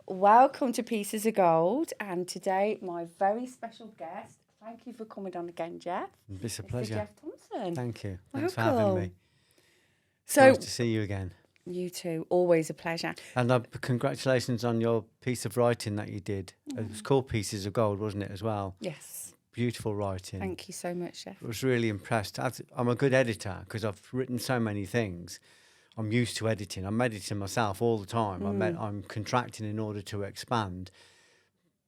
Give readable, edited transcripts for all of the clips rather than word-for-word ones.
welcome to Pieces of Gold. And today, my very special guest. Thank you for coming on again, Geoff. It's a pleasure. Mr Geoff Thompson. Thank you. Welcome. Thanks for having me. So, Nice to see you again. You too. Always a pleasure. And congratulations on your piece of writing that you did. It was called Pieces of Gold, wasn't it, as well? Yes. Beautiful writing. Thank you so much, Geoff. I was really impressed. I'm a good editor because I've written so many things. I'm used to editing. I'm editing myself all the time. I'm contracting in order to expand.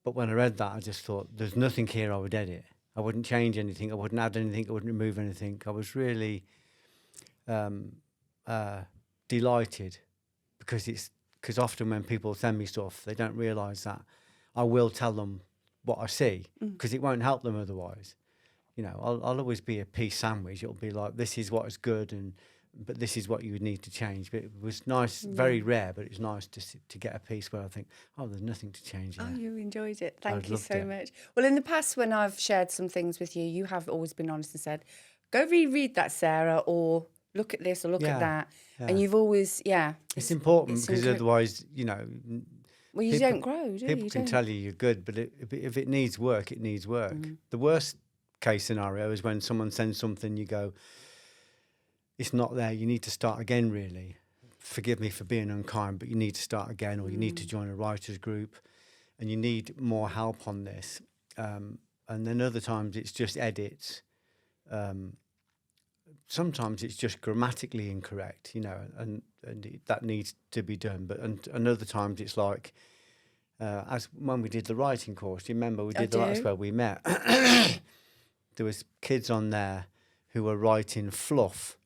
But when I read that, I just thought, there's nothing here I would edit. I wouldn't change anything. I wouldn't add anything. I wouldn't remove anything. I was really delighted because often when people send me stuff, they don't realise that I will tell them what I see because it won't help them otherwise. You know, I'll always be a peace sandwich. It'll be like, this is what is good, but this is what you would need to change. But it was nice, very rare, but it's nice to get a piece where I think, oh, there's nothing to change there. Oh, you enjoyed it. Thank you loved so it. much. Well, in the past, when I've shared some things with you, you have always been honest and said, go reread that, Sarah, or look at this or look at that. Yeah. And you've always, It's important because otherwise, you know... Well, you don't grow, do you? People can tell you you're good, but if it needs work, it needs work. The worst case scenario is when someone sends something, you go, it's not there, you need to start again, really. Forgive me for being unkind, but you need to start again, or you need to join a writers group, and you need more help on this. And then other times it's just edits. Sometimes it's just grammatically incorrect, you know, and that needs to be done. But and other times it's like, as when we did the writing course, do you remember we did that's where we met. There was kids on there who were writing fluff,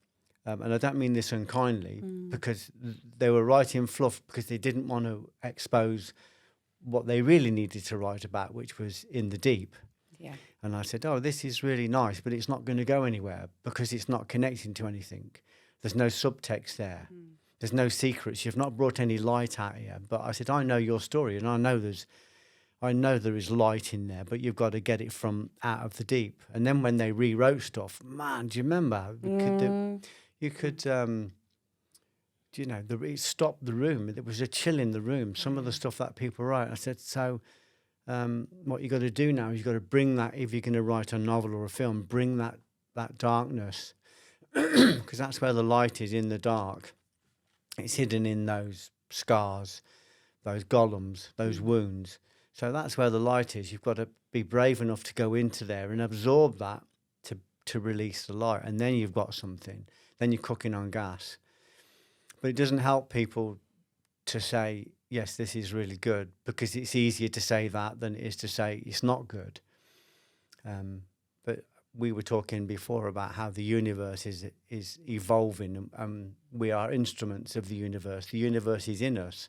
and I don't mean this unkindly, because they were writing fluff because they didn't want to expose what they really needed to write about, which was in the deep. Yeah. And I said, oh, this is really nice, but it's not going to go anywhere because it's not connecting to anything. There's no subtext there. There's no secrets. You've not brought any light out here. But I said, I know your story, and I know there is light in there, but you've got to get it from out of the deep. And then when they rewrote stuff, man, do you remember? You could you know, it stopped the room. There was a chill in the room. Some of the stuff that people write, I said, so... what you got to do now is you've got to bring that, if you're going to write a novel or a film, bring that darkness, because that's where the light is, in the dark. It's hidden in those scars, those golems, those wounds. So that's where the light is. You've got to be brave enough to go into there and absorb that to release the light, and then you've got something. Then you're cooking on gas. But it doesn't help people to say, yes, this is really good, because it's easier to say that than it is to say it's not good. But we were talking before about how the universe is evolving, and we are instruments of the universe. The universe is in us.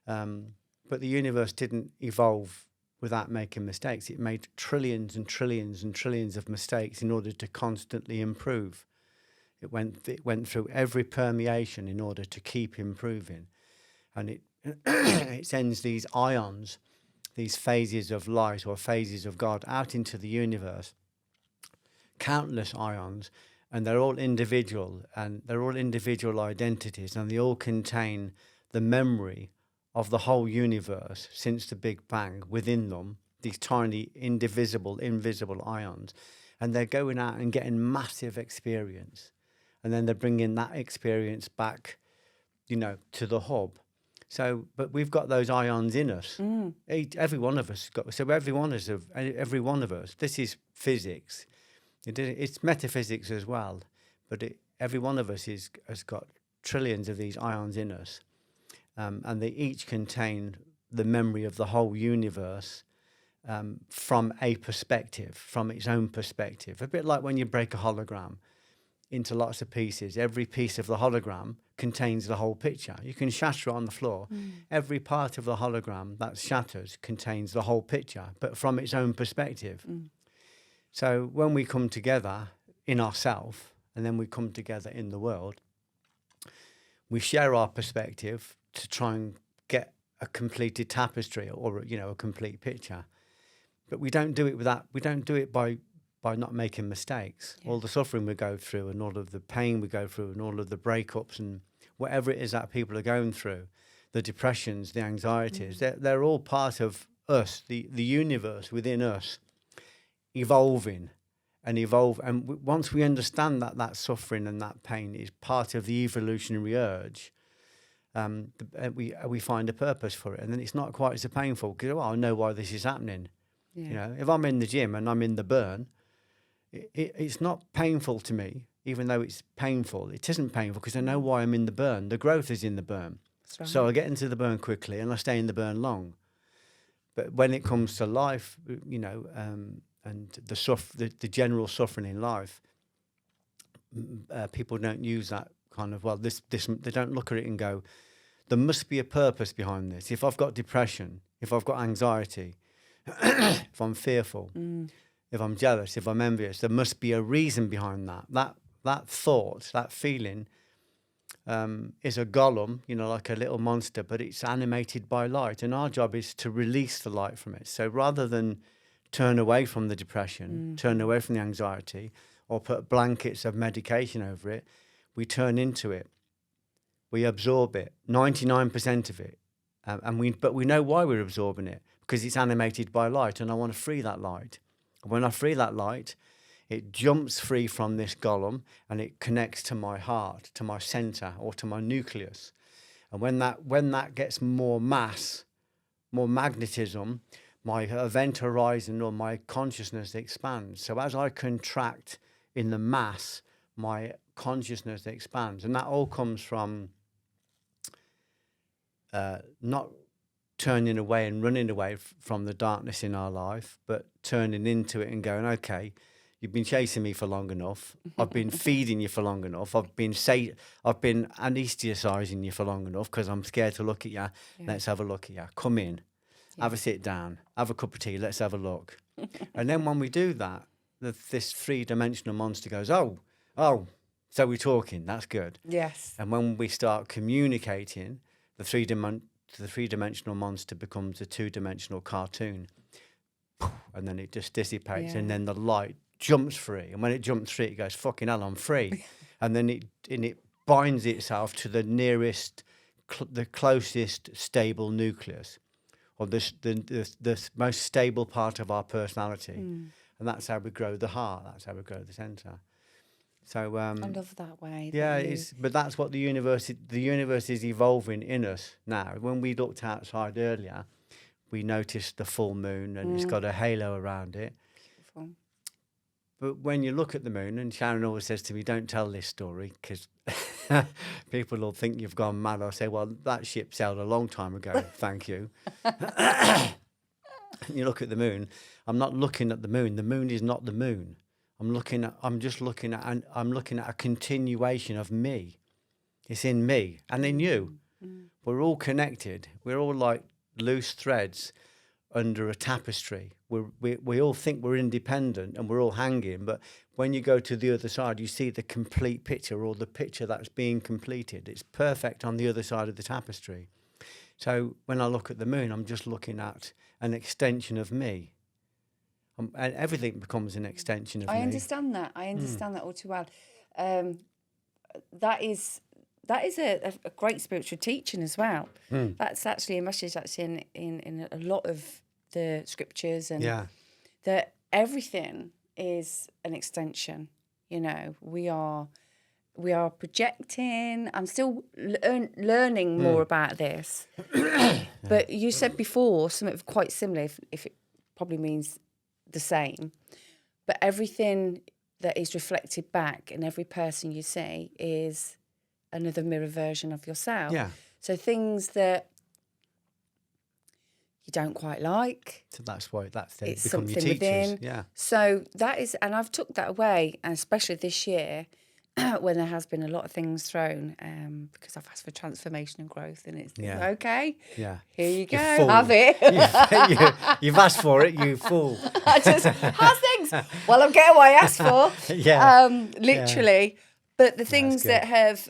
But the universe didn't evolve without making mistakes. It made trillions and trillions and trillions of mistakes in order to constantly improve. It went through every permeation in order to keep improving. And it sends these ions, these phases of light or phases of God out into the universe, countless ions, and they're all individual, and they're all individual identities, and they all contain the memory of the whole universe since the Big Bang within them, these tiny, invisible ions, and they're going out and getting massive experience, and then they're bringing that experience back, you know, to the hub. So, but we've got those ions in us. Every one of us got. So every one of us. This is physics. It's metaphysics as well. But every one of us has got trillions of these ions in us, and they each contain the memory of the whole universe from a perspective, from its own perspective. A bit like when you break a hologram into lots of pieces. Every piece of the hologram contains the whole picture. You can shatter it on the floor. Every part of the hologram that shatters contains the whole picture, but from its own perspective. So when we come together in ourselves, and then we come together in the world, we share our perspective to try and get a completed tapestry, or, you know, a complete picture. But we don't do it we don't do it by not making mistakes. Yeah. All the suffering we go through, and all of the pain we go through, and all of the breakups, and whatever it is that people are going through, the depressions, the anxieties, they're all part of us, the universe within us, evolving and evolve. And once we understand that suffering and that pain is part of the evolutionary urge, we find a purpose for it, and then it's not quite so painful because I know why this is happening. Yeah. You know, if I'm in the gym and I'm in the burn, it's not painful to me, even though it's painful. It isn't painful because I know why I'm in the burn. The growth is in the burn. That's right. So I get into the burn quickly and I stay in the burn long. But when it comes to life, you know, and the general suffering in life, people don't use that kind of, well, this they don't look at it and go, there must be a purpose behind this. If I've got depression, if I've got anxiety, if I'm fearful, if I'm jealous, if I'm envious, there must be a reason behind that. That thought, that feeling is a golem, you know, like a little monster, but it's animated by light. And our job is to release the light from it. So rather than turn away from the depression, turn away from the anxiety, or put blankets of medication over it, we turn into it. We absorb it, 99% of it. But we know why we're absorbing it, because it's animated by light, and I want to free that light. And when I free that light, it jumps free from this golem and it connects to my heart, to my center, or to my nucleus. And when that gets more mass, more magnetism, my event horizon or my consciousness expands. So as I contract in the mass, my consciousness expands. And that all comes from not turning away and running away from the darkness in our life, but turning into it and going, okay, you've been chasing me for long enough. I've been feeding you for long enough. I've been anesthetizing you for long enough because I'm scared to look at you. Yeah. Let's have a look at you. Come in, have a sit down, have a cup of tea. Let's have a look. And then when we do that, this three-dimensional monster goes, oh, so we're talking. That's good. Yes. And when we start communicating, the three-dimensional monster becomes a two-dimensional cartoon. And then it just dissipates, and then the light jumps free. And when it jumps free, it goes, fucking hell, I'm free. And then it binds itself to the nearest, the closest stable nucleus, or the most stable part of our personality. And that's how we grow the heart. That's how we grow the center. So I love that way. Yeah, but that's what the universe is evolving in us now. When we looked outside earlier, we noticed the full moon, and it's got a halo around it. Beautiful. But when you look at the moon, and Sharon always says to me, don't tell this story because people will think you've gone mad. I say, well, that ship sailed a long time ago. Thank you. You look at the moon. I'm not looking at the moon. The moon is not the moon. I'm looking at a continuation of me. It's in me and in you. We're all connected. We're all like loose threads under a tapestry. We all think we're independent and we're all hanging, but when you go to the other side, you see the complete picture, or the picture that's being completed. It's perfect on the other side of the tapestry. So when I look at the moon, I'm just looking at an extension of me. And everything becomes an extension of me. I understand that. I understand that all too well. That is a great spiritual teaching as well. That's actually a message that's in a lot of the scriptures, and that everything is an extension. You know, we are projecting. I'm still learning more about this. But you said before something quite similar, if it probably means the same, but everything that is reflected back in every person you see is another mirror version of yourself. Yeah. So things that you don't quite like. So that's why they It's become your something teachers. within. Yeah. So that is, and I've took that away, and especially this year, when there has been a lot of things thrown, because I've asked for transformation and growth, and it's okay. Yeah. Here you go, fool. have it. You've asked for it, you fool. I just how's things? Well, I'm getting what I asked for. Literally. But the things that have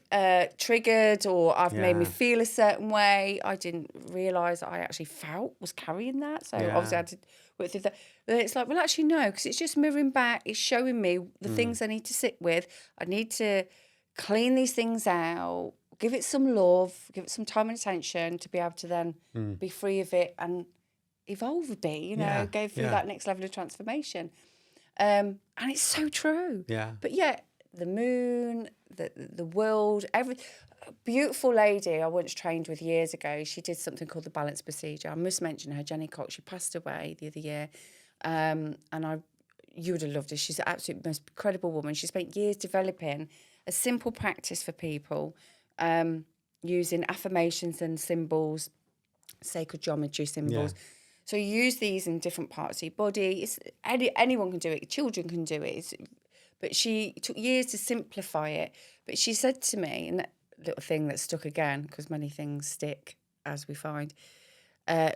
triggered or I've made me feel a certain way, I didn't realise I actually was carrying that. So obviously I had to work through that. But it's like, well, actually no, because it's just mirroring back. It's showing me the things I need to sit with. I need to clean these things out, give it some love, give it some time and attention to be able to then be free of it and evolve a bit, you know, go through that next level of transformation. And it's so true. Yeah. But yeah, the moon, the world, a beautiful lady I once trained with years ago, she did something called the balance procedure. I must mention her, Jenny Cox. She passed away the other year. And you would have loved her. She's the absolute most incredible woman. She spent years developing a simple practice for people, using affirmations and symbols, sacred geometry symbols. Yeah. So you use these in different parts of your body. Anyone can do it. Children can do it. But she took years to simplify it. But she said to me, and that little thing that stuck again, because many things stick, as we find,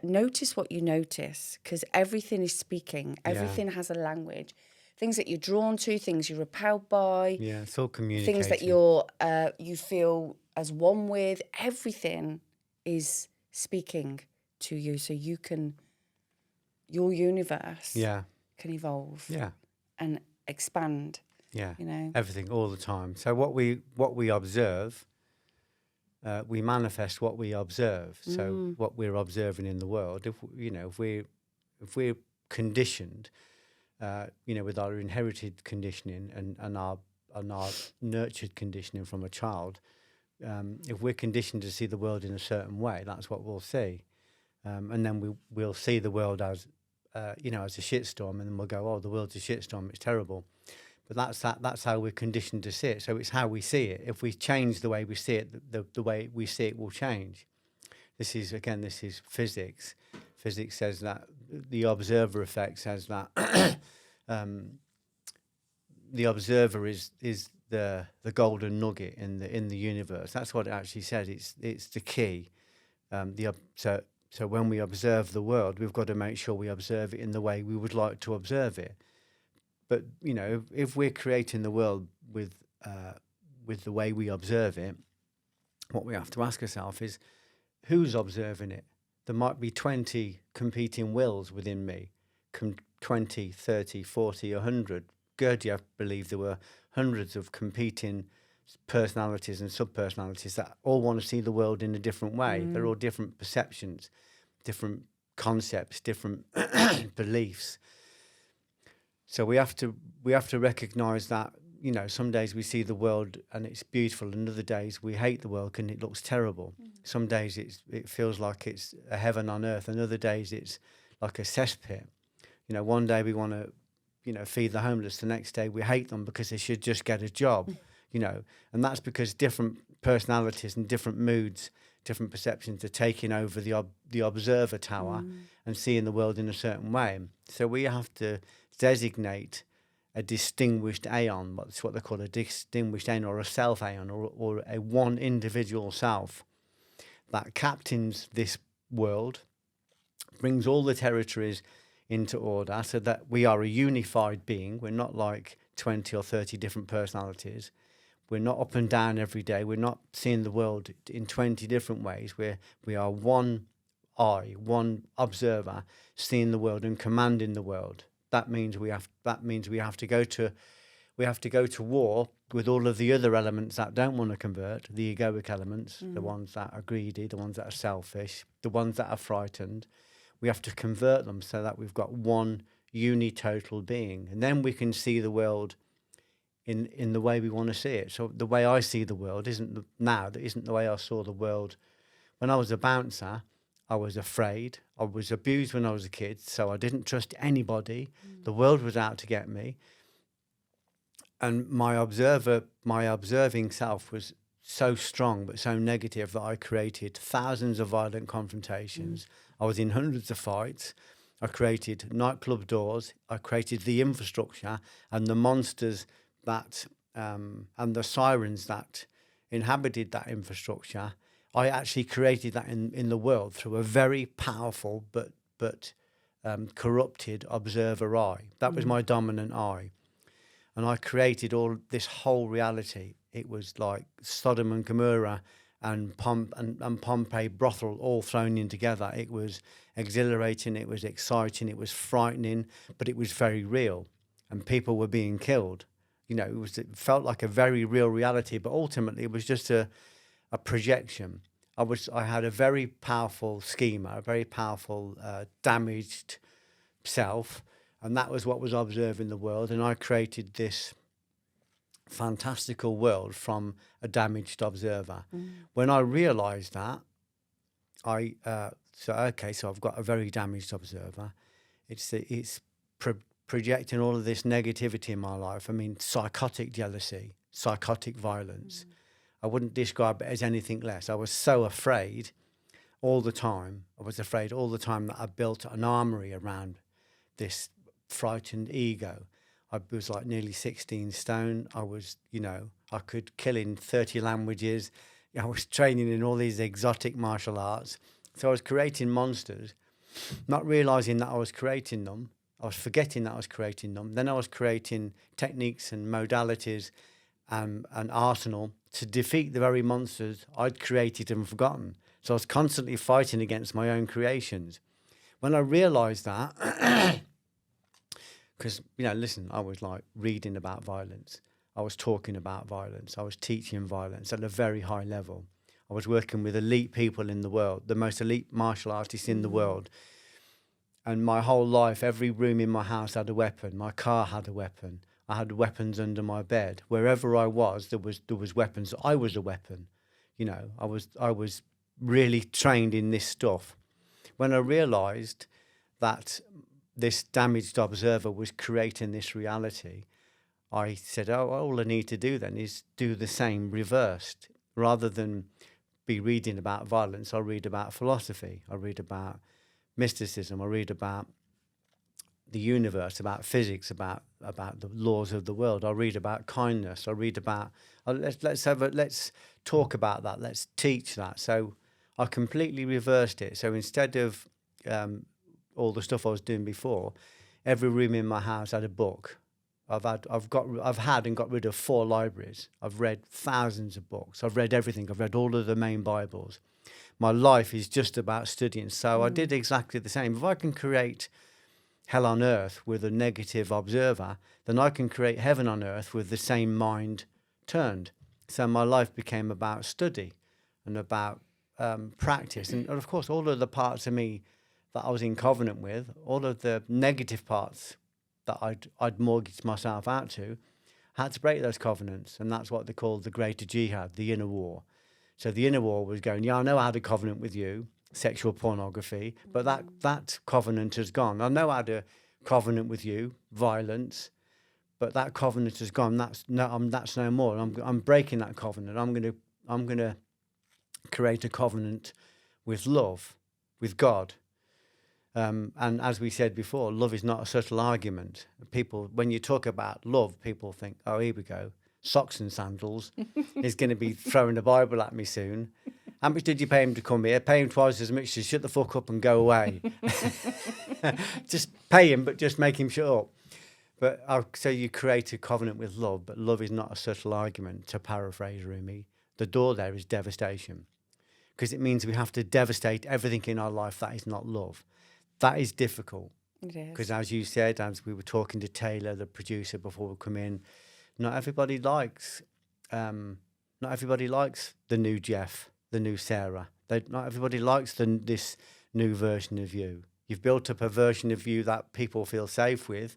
notice what you notice, because everything is speaking. Everything has a language. Things that you're drawn to, things you're repelled by. Yeah, it's all communicating. Things that you feel as one with. Everything is speaking to you, so you can, your universe can evolve and expand. Yeah, you know, everything all the time. So what we observe, we manifest what we observe. So what we're observing in the world, if we're conditioned, with our inherited conditioning and our nurtured conditioning from a child, if we're conditioned to see the world in a certain way, that's what we'll see, and then we'll see the world as a shitstorm, and then we'll go, oh, the world's a shitstorm, it's terrible. But that's how we're conditioned to see it. So it's how we see it. If we change the way we see it, the way we see it will change. This is physics. Physics says that the observer effect says that the observer is the golden nugget in the universe. That's what it actually says. It's the key. So when we observe the world, we've got to make sure we observe it in the way we would like to observe it. But if we're creating the world with the way we observe it, what we have to ask ourselves is, who's observing it? There might be 20 competing wills within me, 20, 30, 40, 100. Gurdjieff believed there were hundreds of competing personalities and sub-personalities that all want to see the world in a different way. They're all different perceptions, different concepts, different beliefs. So we have to recognise that, some days we see the world and it's beautiful, and other days we hate the world and it looks terrible. Some days it feels like it's a heaven on earth, and other days it's like a cesspit. One day we want to, feed the homeless. The next day we hate them because they should just get a job, and that's because different personalities and different moods, different perceptions are taking over the observer tower and seeing the world in a certain way. So we have to designate a distinguished aeon. That's what they call a distinguished aeon, or a self aeon, or a one individual self that captains this world, brings all the territories into order, so that we are a unified being. We're not like 20 or 30 different personalities. We're not up and down every day. We're not seeing the world in 20 different ways. We are one eye, one observer, seeing the world and commanding the world. That means we have to go to war with all of the other elements that don't want to convert, the egoic elements, the ones that are greedy, the ones that are selfish, the ones that are frightened. We have to convert them so that we've got one unitotal being, and then we can see the world in the way we want to see it. So the way I see the world isn't the way I saw the world when I was a bouncer. I was afraid. I was abused when I was a kid, so I didn't trust anybody. The world was out to get me. And my observing self was so strong but so negative that I created thousands of violent confrontations. I was in hundreds of fights. I created nightclub doors. I created the infrastructure and the monsters that and the sirens that inhabited that infrastructure. I actually created that in the world through a very powerful but corrupted observer eye. That was my dominant eye. And I created all this whole reality. It was like Sodom and Gomorrah and Pompeii brothel all thrown in together. It was exhilarating, it was exciting, it was frightening, but it was very real. And people were being killed. It felt like a very real reality, but ultimately it was just a a projection. I had a very powerful schema, a very powerful damaged self, and that was what was observing the world. And I created this fantastical world from a damaged observer. When I realised that, so I've got a very damaged observer. It's projecting all of this negativity in my life. I mean, psychotic jealousy, psychotic violence. I wouldn't describe it as anything less. I was so afraid all the time. I was afraid all the time that I built an armory around this frightened ego. I was like nearly 16 stone. I was, I could kill in 30 languages. I was training in all these exotic martial arts. So I was creating monsters, not realizing that I was creating them. I was forgetting that I was creating them. Then I was creating techniques and modalities and an arsenal to defeat the very monsters I'd created and forgotten. So I was constantly fighting against my own creations. When I realized that, because, listen, I was like reading about violence. I was talking about violence. I was teaching violence at a very high level. I was working with elite people in the world, the most elite martial artists in the world. And my whole life, every room in my house had a weapon. My car had a weapon. I had weapons under my bed. Wherever I was, there was weapons. I was a weapon. I was really trained in this stuff. When I realized that this damaged observer was creating this reality, I said, all I need to do then is do the same reversed. Rather than be reading about violence, I'll read about philosophy. I'll read about mysticism. I'll read about the universe, about physics, about the laws of the world. I'll read about kindness. I'll read about, let's talk about that. Let's teach that. So I completely reversed it. So instead of all the stuff I was doing before, every room in my house had a book. I've had and got rid of 4 libraries. I've read thousands of books. I've read everything. I've read all of the main Bibles. My life is just about studying. So I did exactly the same. If I can create hell on earth with a negative observer, then I can create heaven on earth with the same mind turned. So my life became about study and about practice. And of course, all of the parts of me that I was in covenant with, all of the negative parts that I'd mortgaged myself out to, I had to break those covenants. And that's what they call the greater jihad, the inner war. So the inner war was going, I know how to covenant with you, sexual pornography, but that covenant has gone. I know how to covenant with you, violence, but that covenant has gone. That's no more. I'm breaking that covenant. I'm gonna create a covenant with love, with God. And as we said before, love is not a subtle argument. People, when you talk about love, people think, oh, here we go, socks and sandals. He's going to be throwing the Bible at me soon. How much did you pay him to come here? Pay him twice as much to shut the fuck up and go away. Just pay him, but just make him shut up. But so you create a covenant with love, but love is not a subtle argument, to paraphrase Rumi. The door there is devastation, because it means we have to devastate everything in our life that is not love. That is difficult. It is. Because as you said, as we were talking to Taylor, the producer, before we come in, not everybody likes the new Geoff, the new Sarah. Not everybody likes this new version of you. You've built up a version of you that people feel safe with.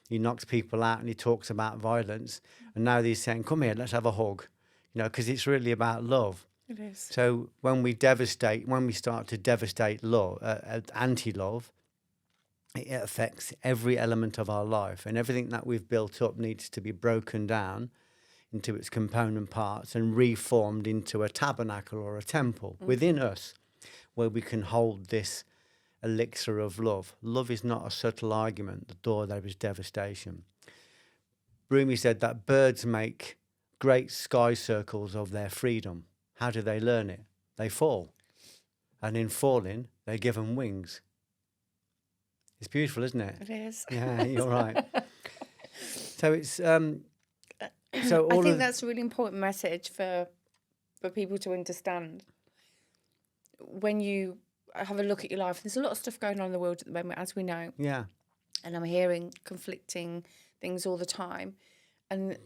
He knocks people out and he talks about violence. And now he's saying, come here, let's have a hug. Because it's really about love. It is. So when we start to devastate love, anti-love, it affects every element of our life, and everything that we've built up needs to be broken down into its component parts and reformed into a tabernacle or a temple within us, where we can hold this elixir of love. Love is not a subtle argument. The door there is devastation. Rumi said that birds make great sky circles of their freedom. How do they learn it? They fall. And in falling, they give them wings. It's beautiful, isn't it? It is. Yeah, you're right. So it's... I think that's a really important message for people to understand. When you have a look at your life, there's a lot of stuff going on in the world at the moment, as we know. Yeah. And I'm hearing conflicting things all the time. And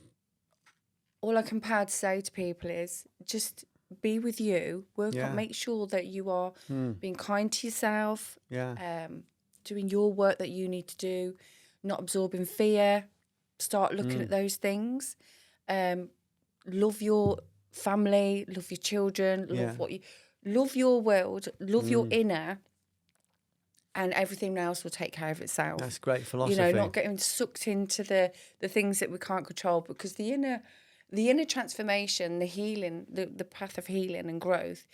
all I can proud to say to people is just be with you, work on, make sure that you are being kind to yourself, doing your work that you need to do, not absorbing fear, start looking at those things, love your family, love your children, love your world, love your inner, and everything else will take care of itself. That's great philosophy. You know, not getting sucked into the things that we can't control, because the inner transformation, the healing, the path of healing and growth,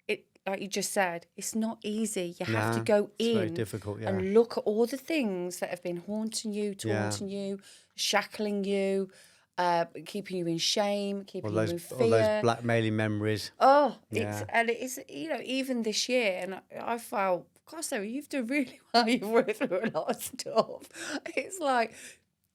it, like you just said, it's not easy. You have to go in, very difficult, and look at all the things that have been haunting you, taunting you, shackling you, keeping you in shame, keeping you in fear. All those blackmailing memories. Oh, it's you know, even this year, and I felt, gosh, Sarah, you've done really well. You've worked through a lot of stuff. It's like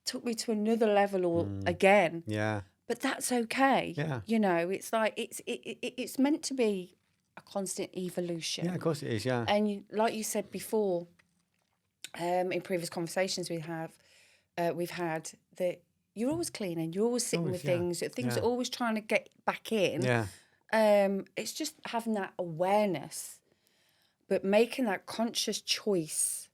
took me to another level again. Yeah. But that's okay. Yeah. You know, it's like it's meant to be a constant evolution. Yeah, of course it is. Yeah. And like you said before, in previous conversations we've had that you're always cleaning, you're always sitting with things. Things are always trying to get back in. Yeah. It's just having that awareness, but making that conscious choice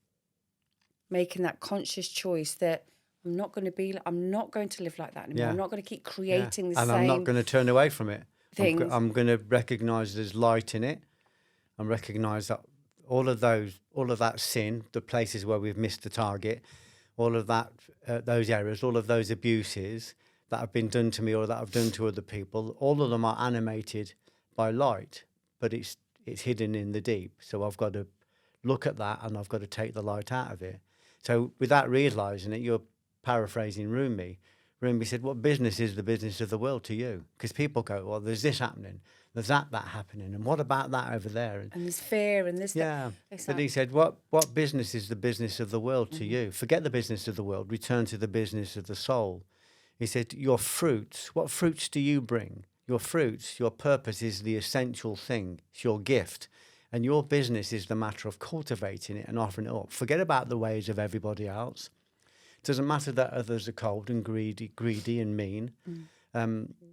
that I'm not going to live like that anymore. I'm not going to keep creating the same. And I'm not going to turn away from it. Things. I'm going to recognise there's light in it, and recognise that all of that sin, the places where we've missed the target, all of that, those errors, all of those abuses that have been done to me or that I've done to other people, all of them are animated by light, but it's hidden in the deep. So I've got to look at that, and I've got to take the light out of it. So without realising it, you're paraphrasing Rumi. Rumi said, what business is the business of the world to you? Because people go, well, there's this happening, there's that happening, and what about that over there? And there's fear and this. Yeah, but he said, what business is the business of the world to you? Forget the business of the world, return to the business of the soul. He said, your fruits, what fruits do you bring? Your fruits, your purpose is the essential thing, it's your gift. And your business is the matter of cultivating it and offering it up. Forget about the ways of everybody else. It doesn't matter that others are cold and greedy and mean.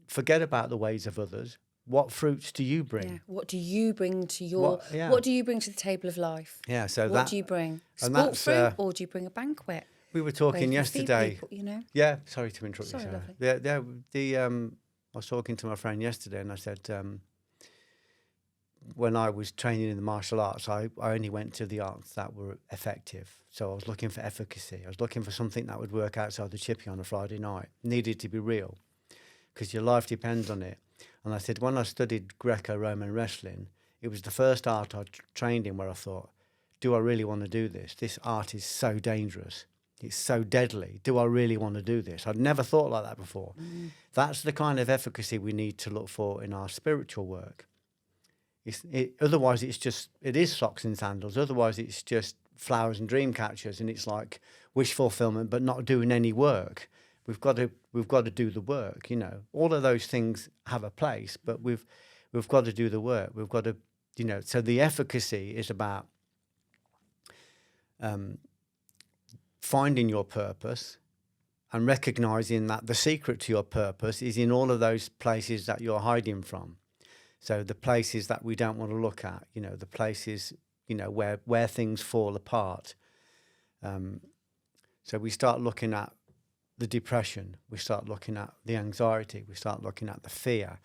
Forget about the ways of others. What fruits do you bring? Yeah. What do you bring to what do you bring to the table of life? Yeah, so what do you bring? Sport fruit, or do you bring a banquet? We were talking yesterday. People, you know? Yeah, sorry to interrupt you, Sarah. Lovely. I was talking to my friend yesterday, and I said, when I was training in the martial arts, I only went to the arts that were effective. So I was looking for efficacy. I was looking for something that would work outside the chippy on a Friday night. Needed to be real, because your life depends on it. And I said, when I studied Greco-Roman wrestling, it was the first art I trained in where I thought, do I really want to do this? This art is so dangerous. It's so deadly. Do I really want to do this? I'd never thought like that before. That's the kind of efficacy we need to look for in our spiritual work. Otherwise, it is socks and sandals. Otherwise, it's just flowers and dream catchers, and it's like wish fulfillment, but not doing any work. We've got to do the work. You know, all of those things have a place, but we've got to do the work. We've got to, you know. So the efficacy is about finding your purpose and recognizing that the secret to your purpose is in all of those places that you're hiding from. So the places that we don't want to look at, you know, the places, you know, where things fall apart. So we start looking at the depression, we start looking at the anxiety, we start looking at the fear,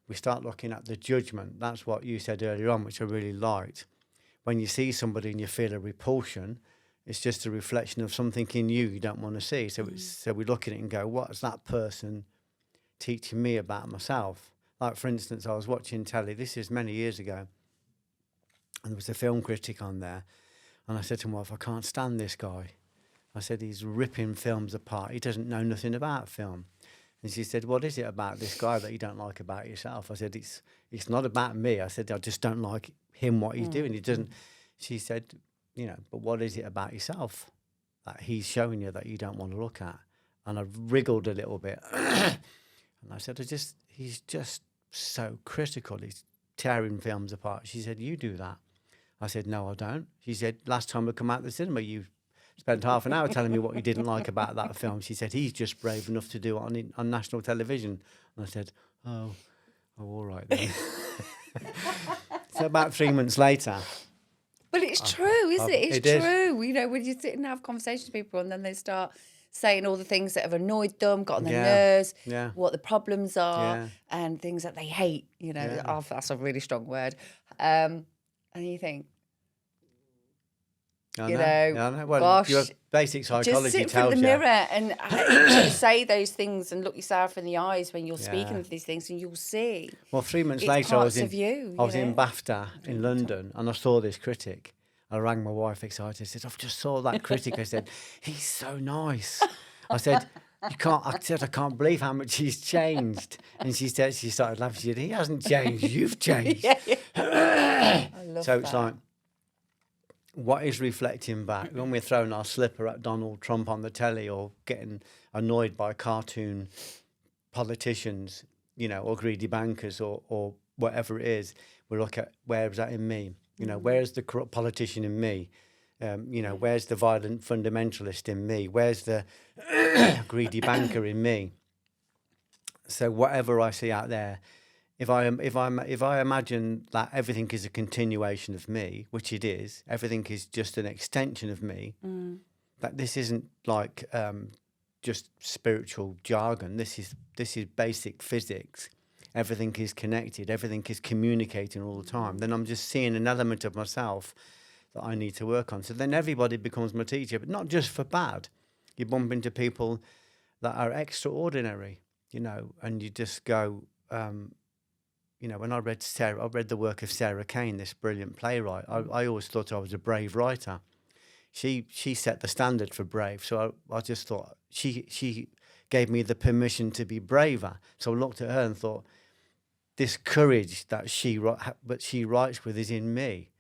we start looking at the judgment. That's what you said earlier on, which I really liked. When you see somebody and you feel a repulsion, it's just a reflection of something in you don't want to see. So so we look at it and go, what's that person teaching me about myself? Like, for instance, I was watching telly, this is many years ago, and there was a film critic on there, and I said to my wife, I can't stand this guy. I said, he's ripping films apart. He doesn't know nothing about film. And she said, what is it about this guy that you don't like about yourself? I said, it's not about me. I said, I just don't like him, what he's doing. He doesn't. She said, you know, but what is it about yourself that he's showing you that you don't want to look at? And I wriggled a little bit. And I said, he's just so critical. He's tearing films apart. She said, you do that. I said, no, I don't. She said, last time we come out of the cinema, you spent half an hour telling me what you didn't like about that film. She said, he's just brave enough to do it on national television. And I said, oh, all right then. So about 3 months later. But it's true, isn't it? It's It true. You know, when you sit and have conversations with people and then they start saying all the things that have annoyed them, got on their nerves, what the problems are, and things that they hate, you know. Oh, that's a really strong word. And you think, I know. Well, gosh, your basic psychology just sit in front of the mirror and say those things and look yourself in the eyes when you're speaking of these things, and you'll see. Well, 3 months later, I was in BAFTA in London, and I saw this critic. I rang my wife excited. I said, "I've just saw that critic." I said, "He's so nice." I said, "You can't." I said, "I can't believe how much he's changed." And she started laughing. She said, "He hasn't changed. You've changed." I love so that. It's like, what is reflecting back when we're throwing our slipper at Donald Trump on the telly, or getting annoyed by cartoon politicians, you know, or greedy bankers, or whatever it is? We look at, where is that in me? You know, where's the corrupt politician in me? You know, where's the violent fundamentalist in me? Where's the greedy banker in me? So whatever I see out there, if I imagine that everything is a continuation of me, which it is, everything is just an extension of me. That this isn't like just spiritual jargon. This is basic physics. Everything is connected. Everything is communicating all the time. Then I'm just seeing an element of myself that I need to work on. So then everybody becomes my teacher, but not just for bad. You bump into people that are extraordinary, you know, and you just go, you know, when I read the work of Sarah Kane, this brilliant playwright. I always thought I was a brave writer. She set the standard for brave. So I just thought she gave me the permission to be braver. So I looked at her and thought, this courage that she writes with is in me,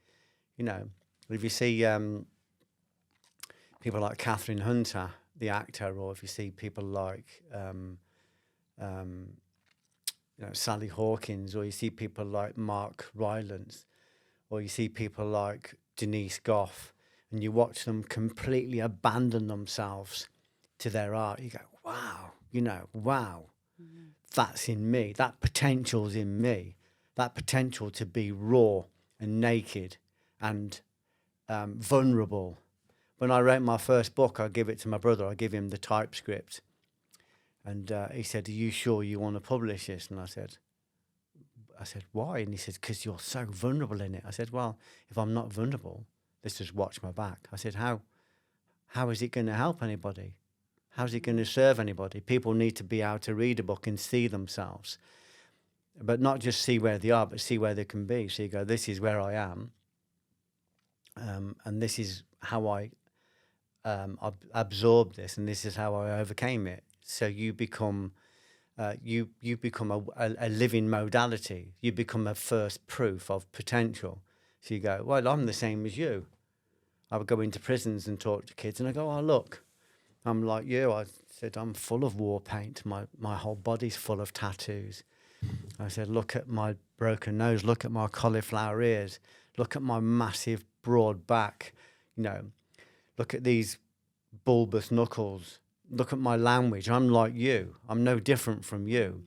you know. If you see people like Catherine Hunter, the actor, or if you see people like you know, Sally Hawkins, or you see people like Mark Rylance, or you see people like Denise Goff, and you watch them completely abandon themselves to their art, you go, wow, you know, wow. That's in me. That potential's in me. That potential to be raw and naked and vulnerable. When I wrote my first book, I give it to my brother. I give him the typescript. And he said, "Are you sure you want to publish this?" And I said, "Why?" And he said, "Because you're so vulnerable in it." I said, "Well, if I'm not vulnerable, let's just watch my back." I said, how is it going to help anybody? How's it going to serve anybody? People need to be able to read a book and see themselves, but not just see where they are, but see where they can be. So you go, this is where I am, and this is how I absorbed this, and this is how I overcame it. So you become you become a living modality. You become a first proof of potential. So you go, well, I'm the same as you. I would go into prisons and talk to kids, and I go, oh, look, I'm like you. I said, I'm full of war paint. My whole body's full of tattoos. I said, look at my broken nose. Look at my cauliflower ears. Look at my massive broad back. You know, look at these bulbous knuckles. Look at my language. I'm like you. I'm no different from you.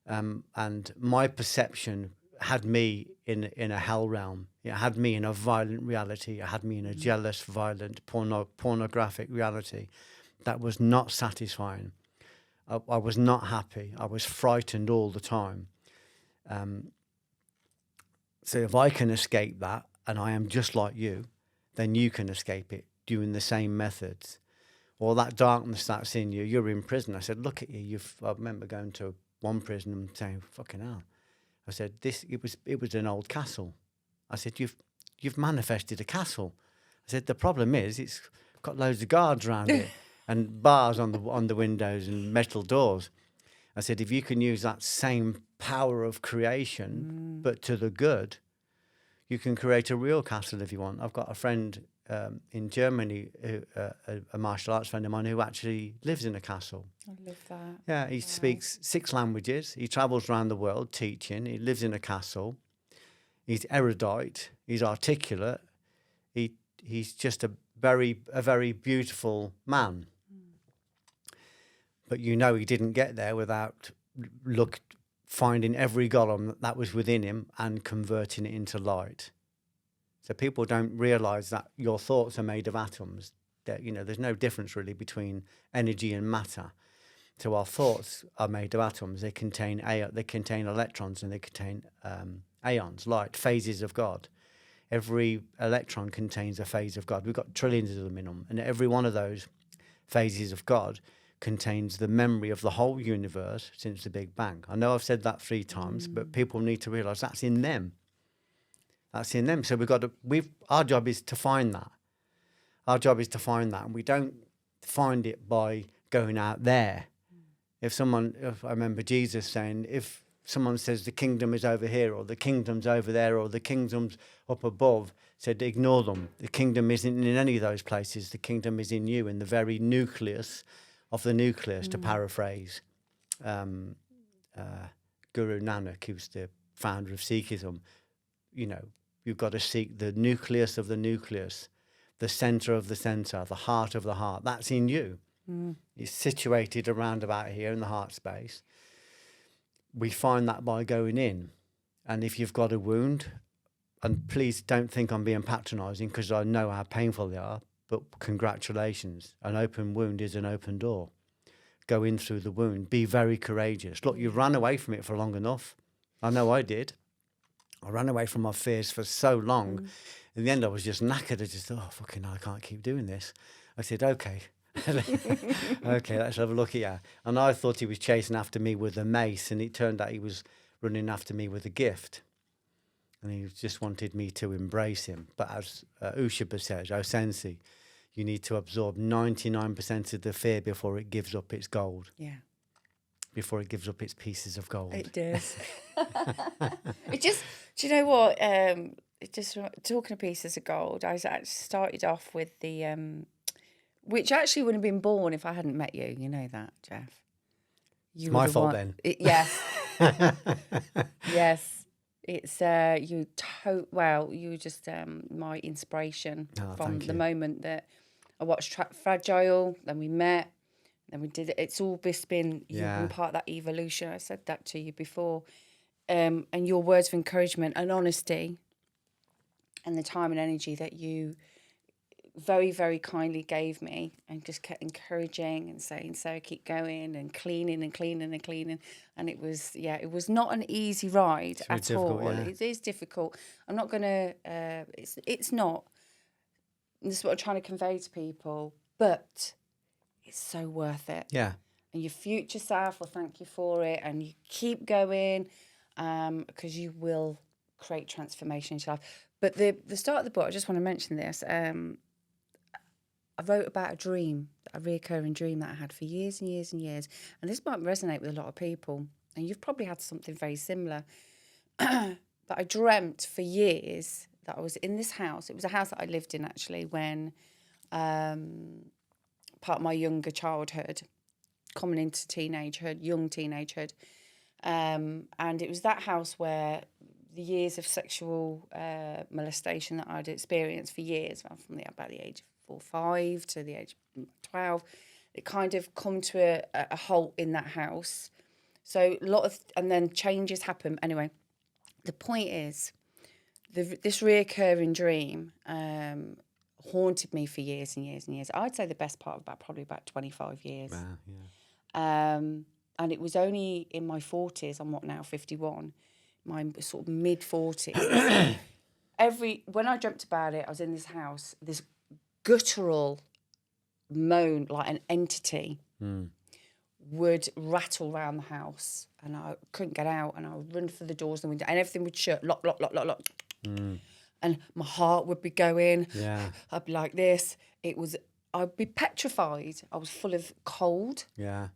And my perception had me in a hell realm. It had me in a violent reality. It had me in a jealous, violent, pornographic reality that was not satisfying. I was not happy. I was frightened all the time. So if I can escape that, and I am just like you, then you can escape it doing the same methods. Or that darkness that's in you, you're in prison. I said, look at you. I remember going to one prison and saying, fucking hell. I said, it was an old castle. I said, you've manifested a castle. I said, the problem is it's got loads of guards around it and bars on the windows and metal doors. I said, if you can use that same power of creation, but to the good, you can create a real castle if you want. I've got a friend in Germany, a martial arts friend of mine, who actually lives in a castle. I love that. Yeah, he speaks 6 languages. He travels around the world teaching. He lives in a castle. He's erudite. He's articulate. He's just a very beautiful man. But you know he didn't get there without finding every golem that was within him and converting it into light. So people don't realise that your thoughts are made of atoms. That, you know, there's no difference really between energy and matter. So our thoughts are made of atoms. They contain electrons, and they contain aeons, light, phases of God. Every electron contains a phase of God. We've got trillions of them in them, and every one of those phases of God contains the memory of the whole universe since the Big Bang. I know I've said that 3 times, but people need to realise that's in them. That's in them. So our job is to find that. Our job is to find that, and we don't find it by going out there. If I remember Jesus saying, if someone says the kingdom is over here, or the kingdom's over there, or the kingdom's up above, said ignore them. The kingdom isn't in any of those places. The kingdom is in you, in the very nucleus of the nucleus, to paraphrase Guru Nanak, who's the founder of Sikhism. You know, you've got to seek the nucleus of the nucleus, the centre of the centre, the heart of the heart. That's in you. It's situated around about here in the heart space. We find that by going in. And if you've got a wound, and please don't think I'm being patronising, because I know how painful they are, but congratulations. An open wound is an open door. Go in through the wound. Be very courageous. Look, you've run away from it for long enough. I know I did. I ran away from my fears for so long. In the end, I was just knackered. I just thought, oh, fucking hell, I can't keep doing this. I said, okay. Okay, let's have a look at you. And I thought he was chasing after me with a mace, and it turned out he was running after me with a gift. And he just wanted me to embrace him. But as Ushaba says, "Oh, Sensei, you need to absorb 99% of the fear before it gives up its gold." Yeah. Before it gives up its pieces of gold. It does. Do you know what? Just talking of pieces of gold, I actually started off with the, which actually wouldn't have been born if I hadn't met you. You know that, Geoff. It's my fault then. Yes. Yes. It's you were just my inspiration from the moment that I watched Fragile, then we met, then we did it. It's all just been, you've been part of that evolution. I said that to you before. And your words of encouragement and honesty and the time and energy that you very, very kindly gave me, and just kept encouraging and saying, Sarah, keep going, and cleaning and cleaning and cleaning. And it was not an easy ride at all. Yeah. It is difficult. I'm not going to, it's not. This is what I'm trying to convey to people, but it's so worth it. Yeah. And your future self will thank you for it, and you keep going, because you will create transformation in your life. But the start of the book, I just want to mention this. I wrote about a dream, a recurring dream that I had for years and years and years. And this might resonate with a lot of people. And you've probably had something very similar. But I dreamt for years that I was in this house. It was a house that I lived in, actually, when part of my younger childhood, coming into young teenagehood. And it was that house where the years of sexual molestation that I'd experienced for years, from about the age of 4 or 5 to the age of 12, it kind of come to a halt in that house. So and then changes happen. Anyway, the point is, this reoccurring dream haunted me for years and years and years. I'd say the best part of probably about 25 years. Wow, yeah. And it was only in my 40s, I'm now 51, my sort of mid-40s. When I dreamt about it, I was in this house, this guttural moan, like an entity, would rattle around the house, and I couldn't get out, and I would run for the doors and the window, and everything would shut, lock, lock, lock, lock, lock. And my heart would be going. Yeah. I'd be like this. I'd be petrified. I was full of cold. Yeah.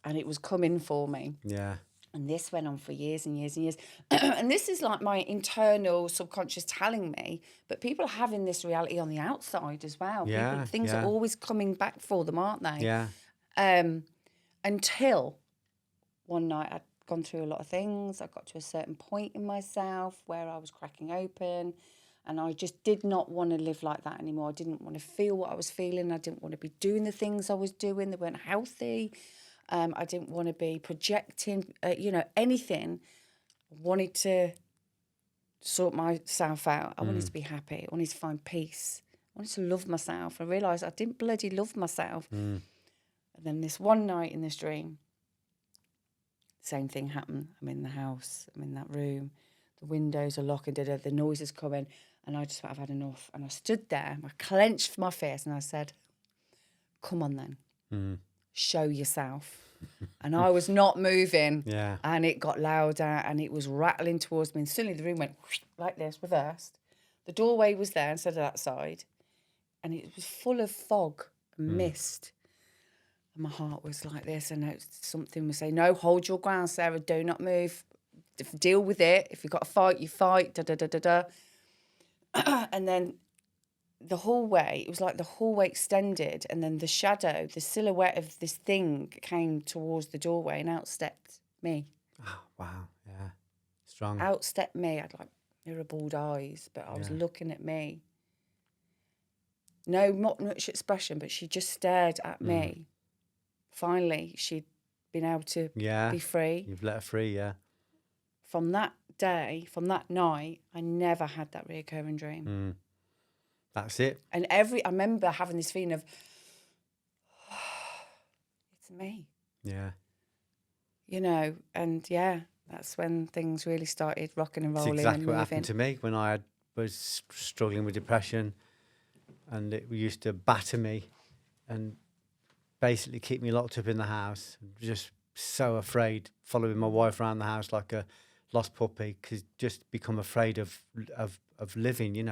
And it was coming for me. Yeah. And this went on for years and years and years. And this is like my internal subconscious telling me, but people are having this reality on the outside as well. Yeah. Things are always coming back for them, aren't they? Yeah. Until one night I'd gone through a lot of things. I got to a certain point in myself where I was cracking open, and I just did not want to live like that anymore. I didn't want to feel what I was feeling. I didn't want to be doing the things I was doing. They weren't healthy. I didn't want to be projecting, anything. I wanted to sort myself out. I wanted to be happy. I wanted to find peace. I wanted to love myself. I realised I didn't bloody love myself. And then this one night in this dream, same thing happened. I'm in the house. I'm in that room. The windows are locked and the noise is coming. And I just went, I've had enough. And I stood there. I clenched my fist and I said, come on then. Show yourself. And I was not moving. Yeah. And it got louder and it was rattling towards me. And suddenly the room went like this, reversed. The doorway was there instead of that side. And it was full of fog and mist. And my heart was like this. And something was saying, no, hold your ground, Sarah. Do not move. Deal with it. If you've got to fight, you fight. Da, da, da, da, da. And then the hallway, it was like the hallway extended, and then the shadow, the silhouette of this thing came towards the doorway and outstepped me. Oh, wow. Yeah. Strong. Outstepped me. I had like mirror-balled eyes, but I was looking at me. No, not much expression, but she just stared at me. Finally, she'd been able to be free. You've let her free, yeah. From that day, from that night, I never had that reoccurring dream. That's it. And I remember having this feeling of, it's me. Yeah. And that's when things really started rocking and rolling. It's exactly and what moving. happened to me when I was struggling with depression, and it used to batter me and basically keep me locked up in the house. Just so afraid, following my wife around the house like a lost puppy, because just become afraid of living,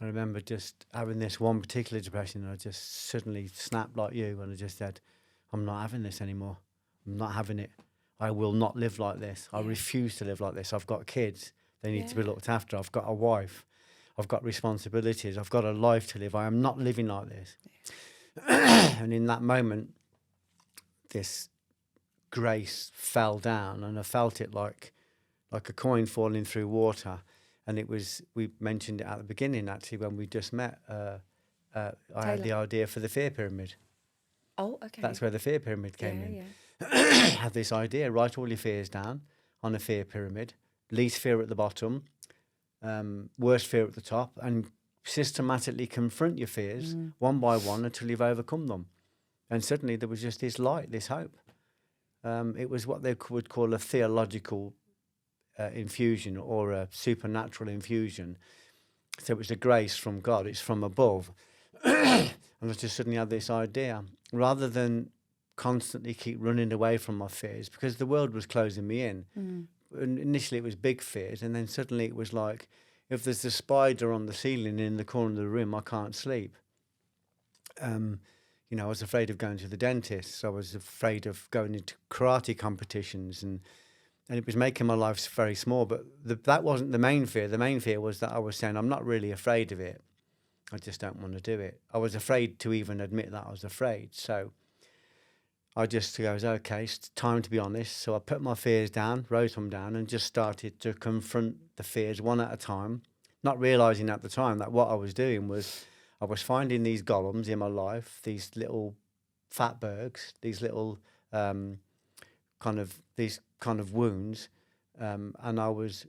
I remember just having this one particular depression, and I just suddenly snapped like you, and I just said, I'm not having this anymore. I'm not having it. I will not live like this. I refuse to live like this. I've got kids. They need to be looked after. I've got a wife. I've got responsibilities. I've got a life to live. I am not living like this. And in that moment, this grace fell down, and I felt it like a coin falling through water. And it was, we mentioned it at the beginning, actually, when we just met. I had the idea for the fear pyramid. Oh, okay. That's where the fear pyramid came in. Yeah. I had this idea, write all your fears down on a fear pyramid, least fear at the bottom, worst fear at the top, and systematically confront your fears one by one until you've overcome them. And suddenly there was just this light, this hope. It was what they would call a theological infusion or a supernatural infusion. So it was a grace from God, it's from above. And I just suddenly had this idea, rather than constantly keep running away from my fears, because the world was closing me in. And initially it was big fears, and then suddenly it was like, if there's a spider on the ceiling in the corner of the room, I can't sleep. I was afraid of going to the dentist. I was afraid of going into karate competitions, and it was making my life very small. But that wasn't the main fear. The main fear was that I was saying, I'm not really afraid of it. I just don't want to do it. I was afraid to even admit that I was afraid. So I just goes, okay, it's time to be honest. So I put my fears down, wrote them down, and just started to confront the fears one at a time, not realising at the time that what I was doing was I was finding these golems in my life, these little fatbergs, these little kind of wounds, and I was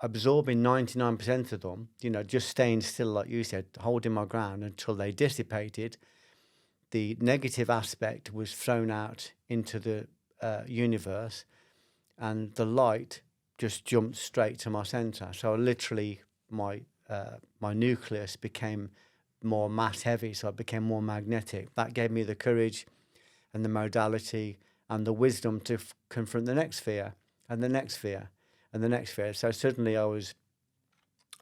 absorbing 99% of them, just staying still, like you said, holding my ground until they dissipated. The negative aspect was thrown out into the universe, and the light just jumped straight to my centre. So literally my nucleus became more mass heavy, so it became more magnetic. That gave me the courage and the modality and the wisdom to confront the next fear and the next fear and the next fear. So suddenly I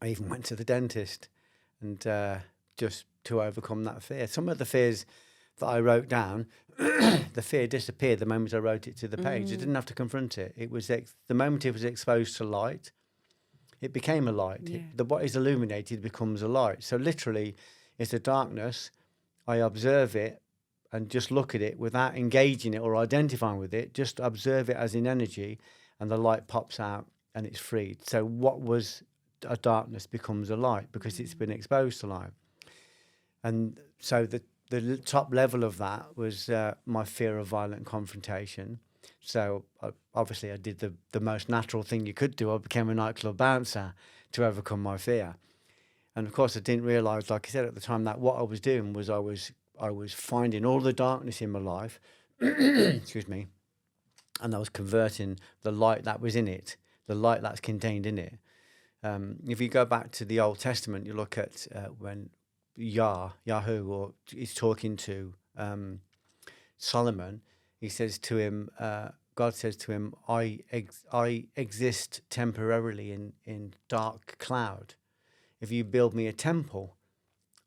even went to the dentist, and just to overcome that fear. Some of the fears that I wrote down, the fear disappeared the moment I wrote it to the page. I didn't have to confront it. It was the moment it was exposed to light, it became a light. Yeah. What is illuminated becomes a light. So literally, it's a darkness. I observe it and just look at it without engaging it or identifying with it. Just observe it as in energy, and the light pops out and it's freed. So what was a darkness becomes a light because it's been exposed to light. And so the the top level of that was my fear of violent confrontation. So obviously I did the most natural thing you could do. I became a nightclub bouncer to overcome my fear. And of course I didn't realise, like I said at the time, that what I was doing was I was finding all the darkness in my life, excuse me, and I was converting the light that was in it, the light that's contained in it. If you go back to the Old Testament, you look at when Yahoo, or he's talking to Solomon, he says to him, God says to him, I exist temporarily in dark cloud. If you build me a temple,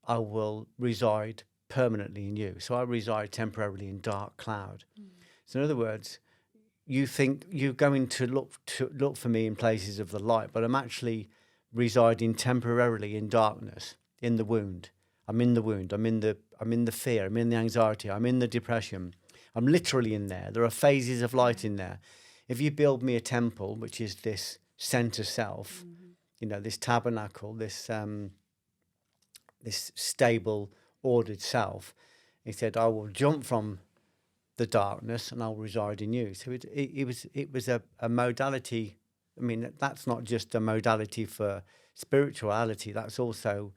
I will reside permanently in you. So I reside temporarily in dark cloud. So in other words, you think you're going to look for me in places of the light, but I'm actually residing temporarily in darkness, in the wound. I'm in the wound. I'm in the fear. I'm in the anxiety. I'm in the depression. I'm literally in there. There are phases of light in there. If you build me a temple, which is this center self, this tabernacle, this stable, ordered self, he said, I will jump from the darkness and I'll reside in you. So it was a modality. I mean, that's not just a modality for spirituality. That's also,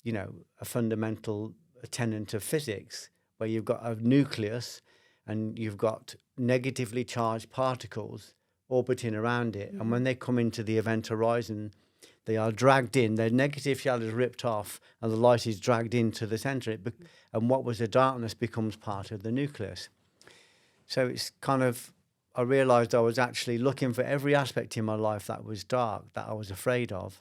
a fundamental tenet of physics, where you've got a nucleus and you've got negatively charged particles orbiting around it. And when they come into the event horizon, they are dragged in, their negative shell is ripped off and the light is dragged into the center. And what was the darkness becomes part of the nucleus. So it's kind of, I realized I was actually looking for every aspect in my life that was dark, that I was afraid of.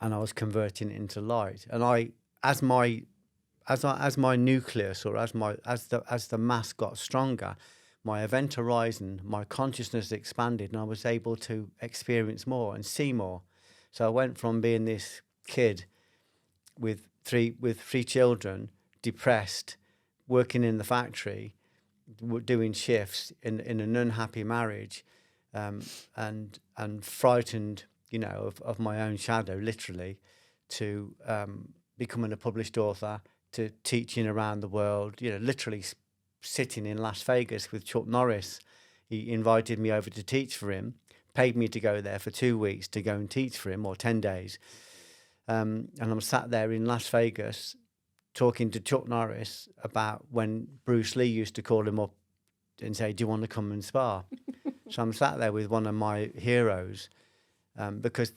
And I was converting it into light. And as my nucleus, or as the mass got stronger, my event horizon, my consciousness expanded, and I was able to experience more and see more. So I went from being this kid with three children, depressed, working in the factory, doing shifts in an unhappy marriage, and frightened, of my own shadow, literally, to becoming a published author, to teaching around the world, literally sitting in Las Vegas with Chuck Norris. He invited me over to teach for him, paid me to go there for 2 weeks to go and teach for him, or 10 days. And I'm sat there in Las Vegas talking to Chuck Norris about when Bruce Lee used to call him up and say, do you want to come and spar? So I'm sat there with one of my heroes, because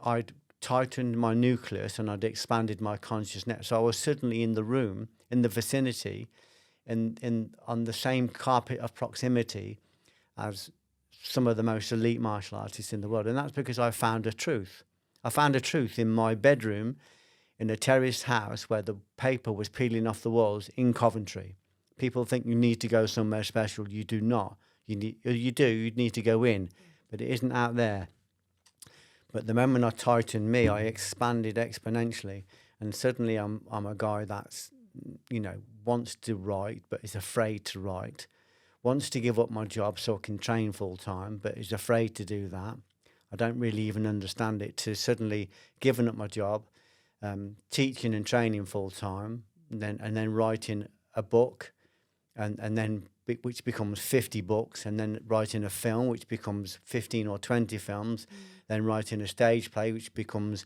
I'd tightened my nucleus and I'd expanded my consciousness. So I was suddenly in the room, in the vicinity, on the same carpet of proximity as some of the most elite martial artists in the world. And that's because I found a truth. I found a truth in my bedroom in a terraced house where the paper was peeling off the walls in Coventry. People think you need to go somewhere special. You do not. You need to go in, but it isn't out there. But the moment I tightened me, I expanded exponentially. And suddenly I'm a guy that's, wants to write, but is afraid to write, wants to give up my job so I can train full time, but is afraid to do that. I don't really even understand it, to suddenly giving up my job, teaching and training full time, and then writing a book, and then which becomes 50 books, and then writing a film, which becomes 15 or 20 films, then writing a stage play, which becomes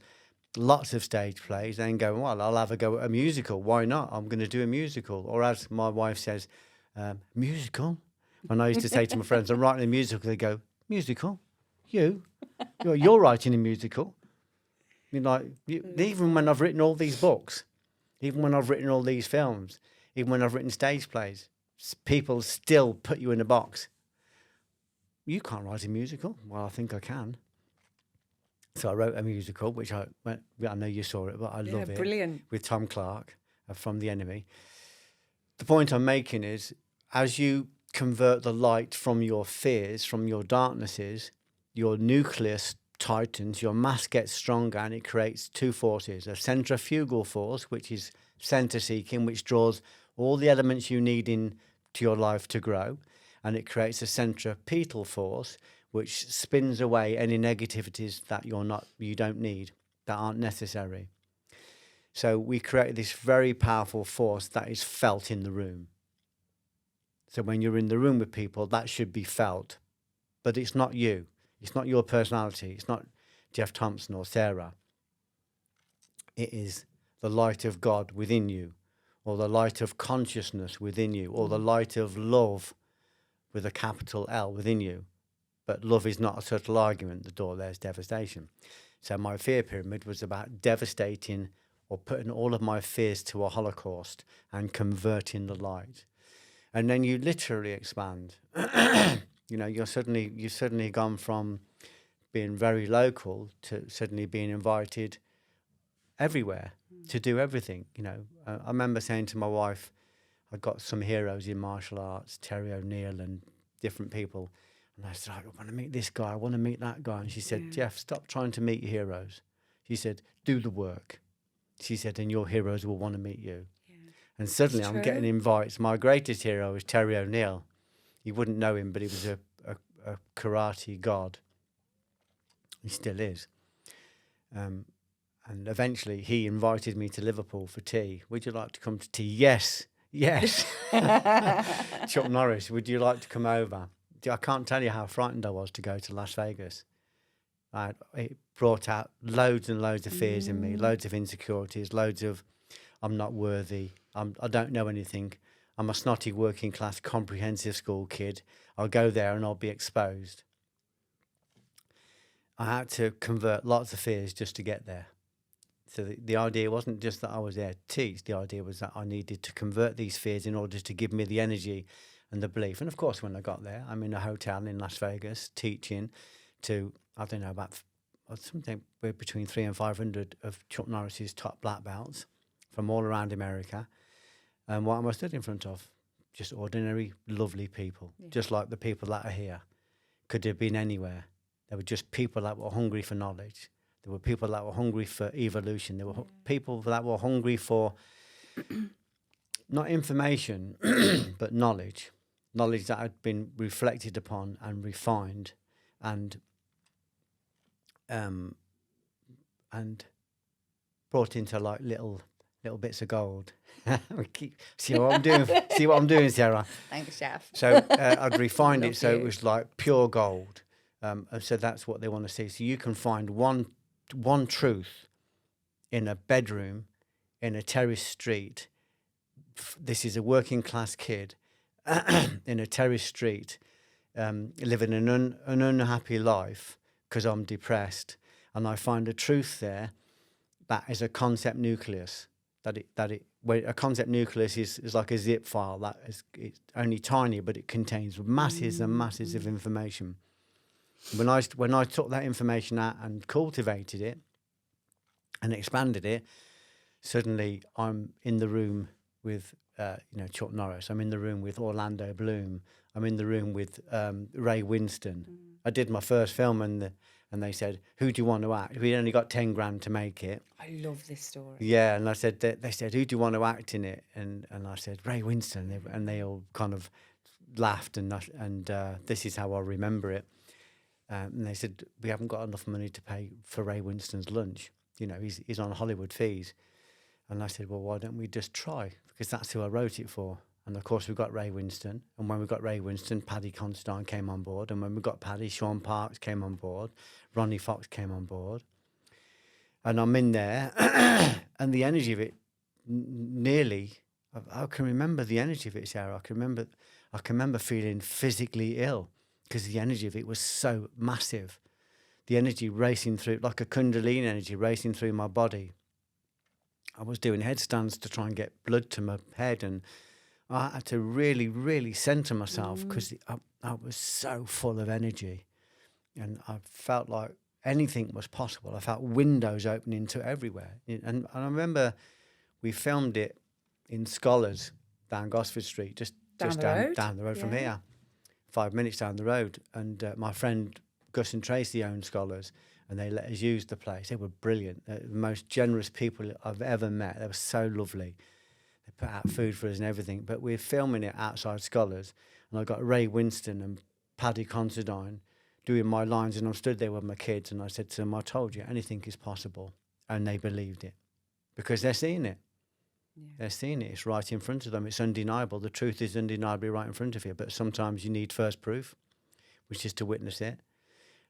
lots of stage plays, then going, well, I'll have a go at a musical. Why not? I'm going to do a musical. Or as my wife says, musical? And I used to say to my friends, I'm writing a musical. They go, musical? You're writing a musical? Even when I've written all these books, even when I've written all these films, even when I've written stage plays, people still put you in a box. You can't write a musical. Well, I think I can. So I wrote a musical, which I know you saw it, but I love it. Brilliant. With Tom Clark from The Enemy. The point I'm making is, as you convert the light from your fears, from your darknesses, your nucleus tightens, your mass gets stronger, and it creates two forces: a centrifugal force, which is center seeking, which draws all the elements you need into your life to grow, and it creates a centripetal force, which spins away any negativities that you don't need, that aren't necessary. So we created this very powerful force that is felt in the room. So when you're in the room with people, that should be felt. But it's not you. It's not your personality. It's not Geoff Thompson or Sarah. It is the light of God within you, or the light of consciousness within you, or the light of love with a capital L within you. But love is not a subtle argument. The door there's devastation. So my fear pyramid was about devastating or putting all of my fears to a holocaust and converting the light. And then you literally expand. You've suddenly gone from being very local to suddenly being invited everywhere to do everything. I remember saying to my wife, I've got some heroes in martial arts, Terry O'Neill and different people. And I said, I want to meet this guy, I want to meet that guy. And she said, Geoff, stop trying to meet heroes. She said, do the work. She said, and your heroes will want to meet you. Yeah. And suddenly I'm getting invites. My greatest hero is Terry O'Neill. You wouldn't know him, but he was a karate god. He still is. And eventually he invited me to Liverpool for tea. Would you like to come to tea? Yes. Chuck Norris, would you like to come over? I can't tell you how frightened I was to go to Las Vegas. It brought out loads and loads of fears in me, loads of insecurities, loads of I'm not worthy, I don't know anything, I'm a snotty working class comprehensive school kid, I'll go there and I'll be exposed. I had to convert lots of fears just to get there. So the idea wasn't just that I was there to teach, the idea was that I needed to convert these fears in order to give me the energy and the belief. And of course, when I got there, I'm in a hotel in Las Vegas teaching to, I don't know, about something between 300 and 500 of Chuck Norris's top black belts from all around America. And what am I stood in front of? Just ordinary, lovely people, just like the people that are here. Could have been anywhere. There were just people that were hungry for knowledge. There were people that were hungry for evolution. There were people that were hungry for not information, but knowledge. Knowledge that had been reflected upon and refined and brought into like little bits of gold. See what I'm doing, Sarah? Thanks, Geoff. So I'd refined it so you. it was like pure gold. So that's what they want to see. So you can find one truth in a bedroom, in a terrace street. This is a working class kid in a terrace street, living an unhappy life because I'm depressed, and I find a truth there that is a concept nucleus. A concept nucleus is like a zip file that it's only tiny, but it contains masses and masses of information. When I took that information out and cultivated it and expanded it, suddenly I'm in the room with Chuck Norris. I'm in the room with Orlando Bloom. I'm in the room with Ray Winston. I did my first film and they said, "Who do you want to act?" We only got 10 grand to make it. I love this story. Yeah, and I said, they said, "Who do you want to act in it?" And I said, "Ray Winston," and they all kind of laughed and this is how I remember it. And they said, "We haven't got enough money to pay for Ray Winston's lunch. He's on Hollywood fees." And I said, "Well, why don't we just try? Because that's who I wrote it for." And of course, we got Ray Winston. And when we got Ray Winston, Paddy Considine came on board. And when we got Paddy, Sean Parks came on board. Ronnie Fox came on board. And I'm in there. And the energy of it, I can remember the energy of it, Sarah. I can remember feeling physically ill because the energy of it was so massive. The energy racing through, like a Kundalini energy racing through my body. I was doing headstands to try and get blood to my head, and I had to really, really center myself because I was so full of energy, and I felt like anything was possible. I felt windows opening to everywhere. And I remember we filmed it in Scholars down Gosford Street, just down the road from here, 5 minutes down the road. And my friend Gus and Tracy owned Scholars, and they let us use the place. They were brilliant. The most generous people I've ever met. They were so lovely. They put out food for us and everything. But we're filming it outside Scholars, and I got Ray Winston and Paddy Considine doing my lines, and I'm stood there with my kids, and I said to them, "I told you, anything is possible." And they believed it. because they're seeing it. Yeah. They're seeing it. It's right in front of them. It's undeniable. The truth is undeniably right in front of you. But sometimes you need first proof, which is to witness it.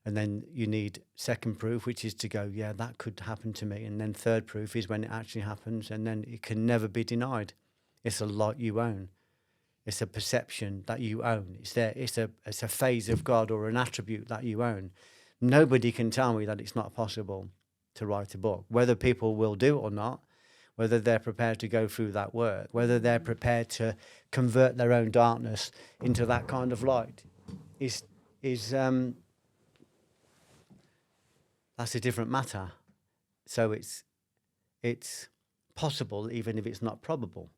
And then you need second proof, which is to go, yeah, that could happen to me. And then third proof is when it actually happens. And then it can never be denied. It's a lot you own. It's a perception that you own. It's there. It's a phase of God or an attribute that you own. Nobody can tell me that it's not possible to write a book. Whether people will do it or not, whether they're prepared to go through that work, whether they're prepared to convert their own darkness into that kind of light, is that's a different matter. So it's possible, even if it's not probable.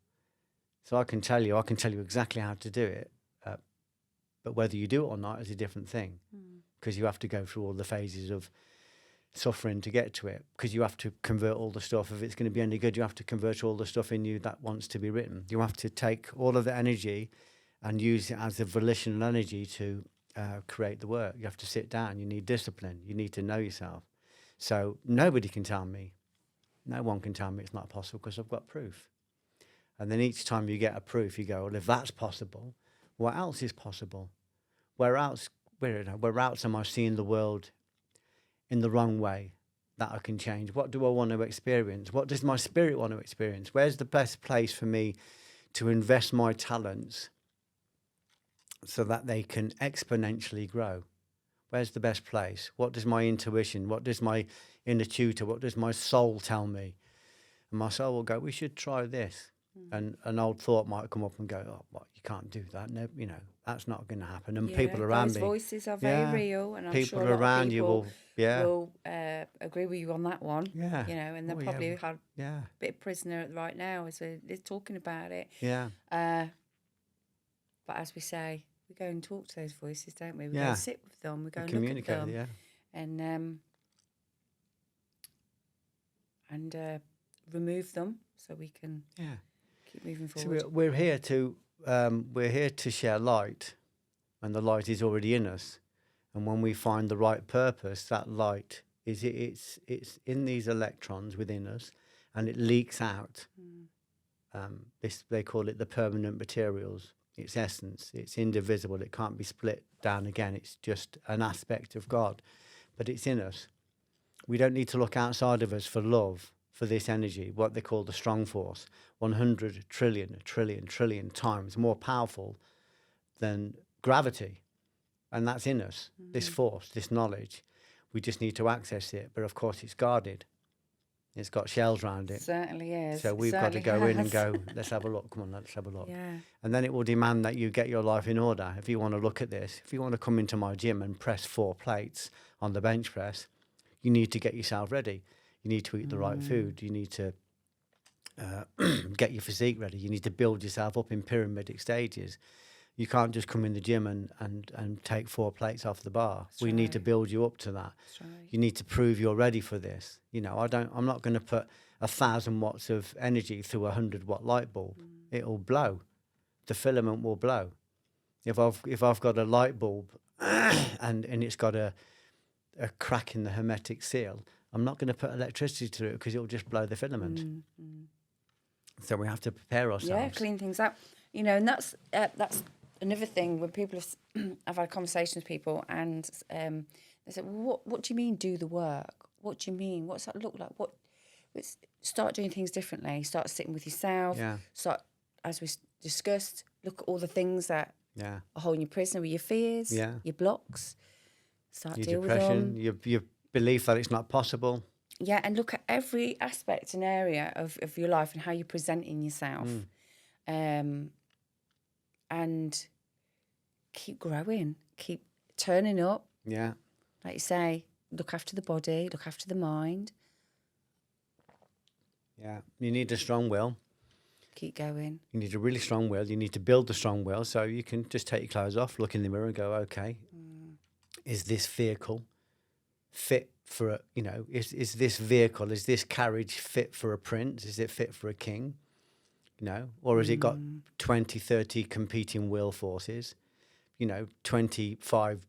So I can tell you exactly how to do it, but whether you do it or not is a different thing, because you have to go through all the phases of suffering to get to it, because you have to convert all the stuff. If it's going to be any good, you have to convert all the stuff in you that wants to be written. You have to take all of the energy and use it as a volitional energy to create the work. You have to sit down. You need discipline. You need to know yourself. So nobody can tell me, no one can tell me it's not possible, because I've got proof. And then each time you get a proof, you go, well, if that's possible, what else is possible? Where else am I seeing the world in the wrong way that I can change? What do I want to experience? What does my spirit want to experience? Where's the best place for me to invest my talents so that they can exponentially grow? Where's the best place? What does my intuition, what does my inner tutor, what does my soul tell me? And my soul will go, we should try this. And an old thought might come up and go, oh, what, you can't do that. No, that's not going to happen. And people around those me. voices are very real. And I'm people sure a lot around of you people will agree with you on that one. Yeah. And they're probably had a bit of prisoner right now as they're talking about it. Yeah. But as we say, we go and talk to those voices, don't we? We go and sit with them. We go and look at them. And remove them so we can keep moving forward. So we're here to share light, and the light is already in us. And when we find the right purpose, that light it's in these electrons within us, and it leaks out. They call it the permanent materials. Its essence, it's indivisible. It can't be split down again. It's just an aspect of God, but it's in us. We don't need to look outside of us for love, for this energy, what they call the strong force, 100 trillion times more powerful than gravity. And that's in us, this force, this knowledge. We just need to access it. But of course, it's guarded. It's got shells around it. Certainly is. So we've got to go in and go, let's have a look. Come on, let's have a look. Yeah. And then it will demand that you get your life in order. If you want to look at this, if you want to come into my gym and press 4 plates on the bench press, you need to get yourself ready. You need to eat the right food. You need to get your physique ready. You need to build yourself up in pyramidal stages. You can't just come in the gym and take 4 plates off the bar. We need to build you up to that. You need to prove you're ready for this. I'm not going to put 1,000 watts of energy through a 100-watt light bulb. It'll blow. The filament will blow. If I've got a light bulb and it's got a crack in the hermetic seal, I'm not going to put electricity through it because it'll just blow the filament. So we have to prepare ourselves. Yeah, clean things up. And that's another thing when people I've had conversations with people and they said, well, what do you mean do the work? What do you mean? What's that look like? Start doing things differently. Start sitting with yourself. Yeah. Start, as we discussed, look at all the things that are holding you prisoner with your fears, your blocks. Start your deal depression, with them. your belief that it's not possible. Yeah, and look at every aspect and area of your life and how you're presenting yourself. And keep growing, keep turning up. Yeah. Like you say, look after the body, look after the mind. Yeah. You need a strong will. Keep going. You need a really strong will. You need to build the strong will so you can just take your clothes off, look in the mirror and go, okay, is this vehicle fit for is this vehicle, is this carriage fit for a prince? Is it fit for a king? Or has it got 20, 30 competing will forces? 25,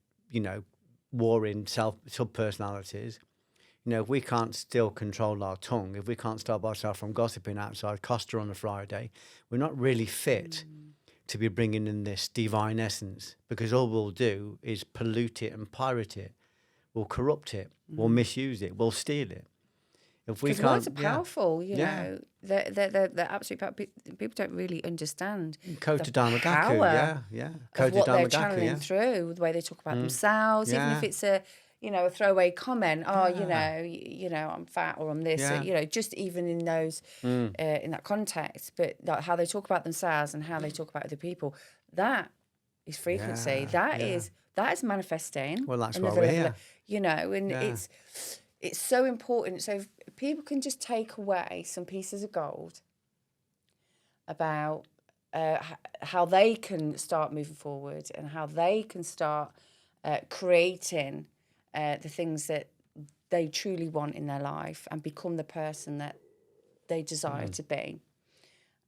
warring sub-personalities. You know, if we can't still control our tongue, if we can't stop ourselves from gossiping outside Costa on a Friday, we're not really fit to be bringing in this divine essence, because all we'll do is pollute it and pirate it. We'll corrupt it. We'll misuse it. We'll steal it. If we Because can't, words are powerful, you know. They're absolutely powerful. People don't really understand Kota the Dhamma power Kota of what they're Dhamma channeling through, the way they talk about themselves, even if it's a throwaway comment. Oh, you know, I'm fat or I'm this. Or, you know, just even in those in that context, but like how they talk about themselves and how they talk about other people. That is frequency. That is manifesting. Well, that's why we're here. You know, and it's so important. So if people can just take away some pieces of gold about how they can start moving forward and how they can start creating the things that they truly want in their life and become the person that they desire to be,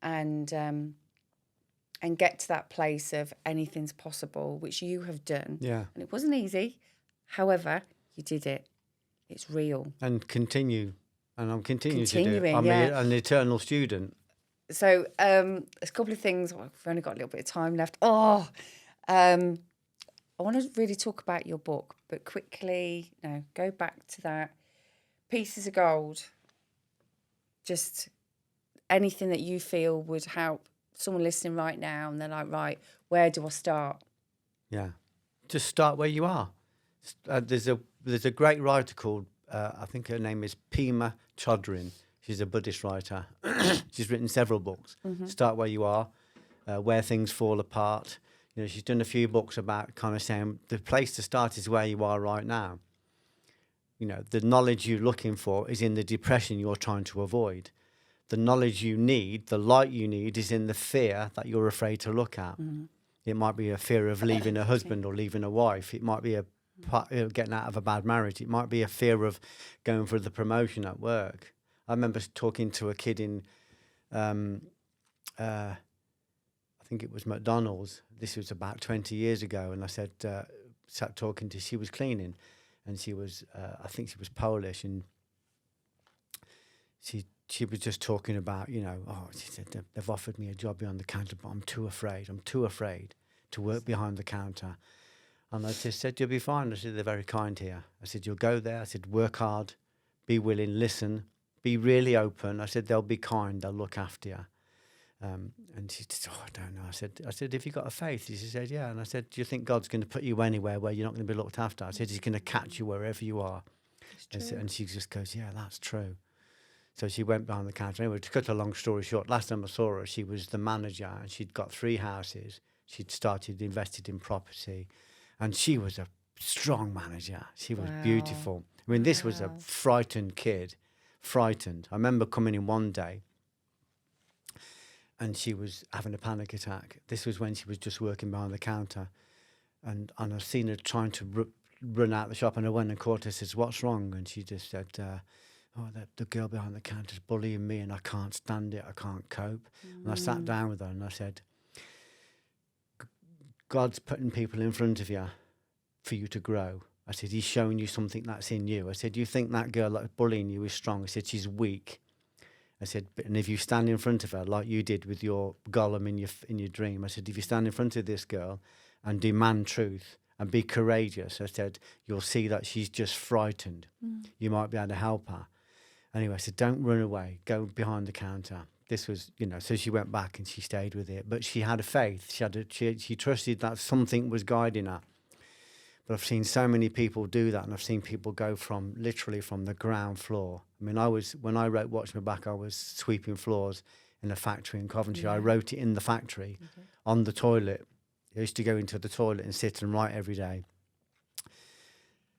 and get to that place of anything's possible, which you have done. Yeah. And it wasn't easy. However, you did it. It's real. And continue. And I'm continuing to do it. I'm an eternal student. So there's a couple of things. Well, we've only got a little bit of time left. I want to really talk about your book, but quickly, go back to that. Pieces of gold. Just anything that you feel would help someone listening right now, and they're like, right, where do I start? Yeah. Just start where you are. There's a great writer called, I think her name is Pema Chodron. She's a Buddhist writer. She's written several books. Start where you are, where things fall apart. You know, she's done a few books about kind of saying the place to start is where you are right now. You know, the knowledge you're looking for is in the depression you're trying to avoid. The knowledge you need, the light you need, is in the fear that you're afraid to look at. It might be a fear of leaving a husband or leaving a wife. It might be getting out of a bad marriage. It might be a fear of going for the promotion at work. I remember talking to a kid in, I think it was McDonald's. This was about 20 years ago. And I said, sat talking to, she was cleaning, and she was, I think she was Polish, and she was just talking about, she said, they've offered me a job behind the counter, but I'm too afraid to work behind the counter. And I just said, you'll be fine. I said, they're very kind here. I said, you'll go there. I said, work hard, be willing, listen, be really open. I said, they'll be kind, they'll look after you. And she said, I don't know. I said, have you got a faith? She said, yeah. And I said, do you think God's going to put you anywhere where you're not going to be looked after? I said, he's going to catch you wherever you are. And she just goes, yeah, that's true. So she went behind the counter. Anyway, to cut a long story short, last time I saw her, she was the manager, and she'd got 3 houses. She'd invested in property, and she was a strong manager. She was beautiful. I mean, this was a frightened kid, frightened. I remember coming in one day, and she was having a panic attack. This was when she was just working behind the counter, and I've seen her trying to run out the shop, and I went and caught her, says, what's wrong? And she just said, the girl behind the counter is bullying me, and I can't stand it, I can't cope. And I sat down with her and I said, God's putting people in front of you for you to grow. I said, he's showing you something that's in you. I said, you think that girl that's bullying you is strong? I said, she's weak. I said, and if you stand in front of her like you did with your Gollum in your dream, I said, if you stand in front of this girl and demand truth and be courageous, I said, you'll see that she's just frightened. You might be able to help her. Anyway, I said, don't run away. Go behind the counter. This was, so she went back and she stayed with it. But she had a faith. She trusted that something was guiding her. But I've seen so many people do that, and I've seen people go literally from the ground floor. I mean, when I wrote Watch My Back, I was sweeping floors in a factory in Coventry. I wrote it in the factory on the toilet. I used to go into the toilet and sit and write every day.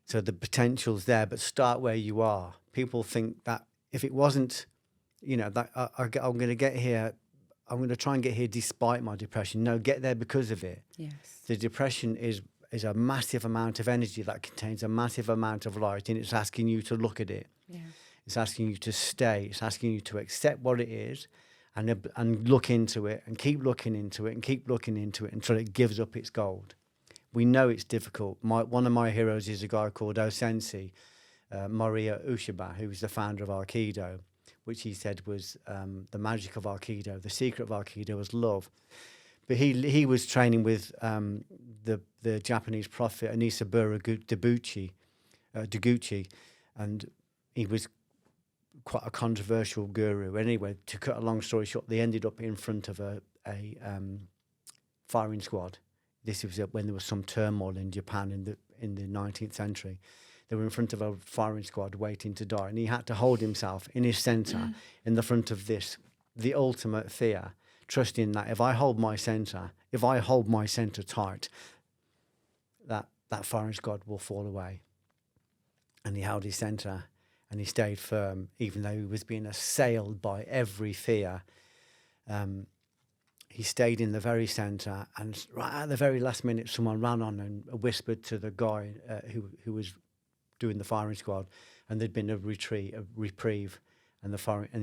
So the potential's there, but start where you are. People think that if it wasn't, that I'm going to get here, I'm going to try and get here despite my depression. No, get there because of it. Yes. The depression is a massive amount of energy that contains a massive amount of light, and it's asking you to look at it. Yeah. It's asking you to stay. It's asking you to accept what it is and look into it and keep looking into it and keep looking into it until it gives up its gold. We know it's difficult. One of my heroes is a guy called Osensi. Maria Ushaba, who was the founder of Aikido, which he said was the magic of Aikido. The secret of Aikido was love. But he was training with the Japanese prophet Anisaburo Deguchi, and he was quite a controversial guru. Anyway, to cut a long story short, they ended up in front of a firing squad. This was when there was some turmoil in Japan in the 19th century. They were in front of a firing squad waiting to die, and he had to hold himself in his centre in the front of the ultimate fear, trusting that if I hold my centre tight, that firing squad will fall away. And he held his centre, and he stayed firm, even though he was being assailed by every fear. He stayed in the very centre, and right at the very last minute, someone ran on and whispered to the guy who was doing the firing squad, and there'd been a reprieve, and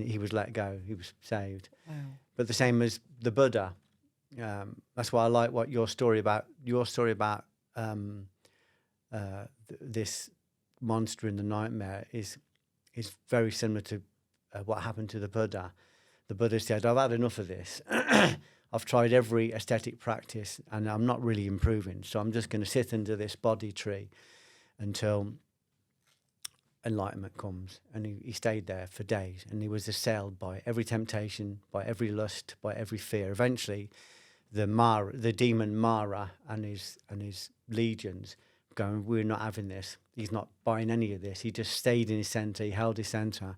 he was let go. He was saved. Wow. But the same as the Buddha. That's why I like what your story about this monster in the nightmare is very similar to what happened to the Buddha. The Buddha said, "I've had enough of this. I've tried every aesthetic practice and I'm not really improving. So I'm just going to sit under this body tree until enlightenment comes." And he stayed there for days, and he was assailed by every temptation, by every lust, by every fear. Eventually, the demon Mara and his legions going, "We're not having this. He's not buying any of this." He just stayed in his centre. He held his centre.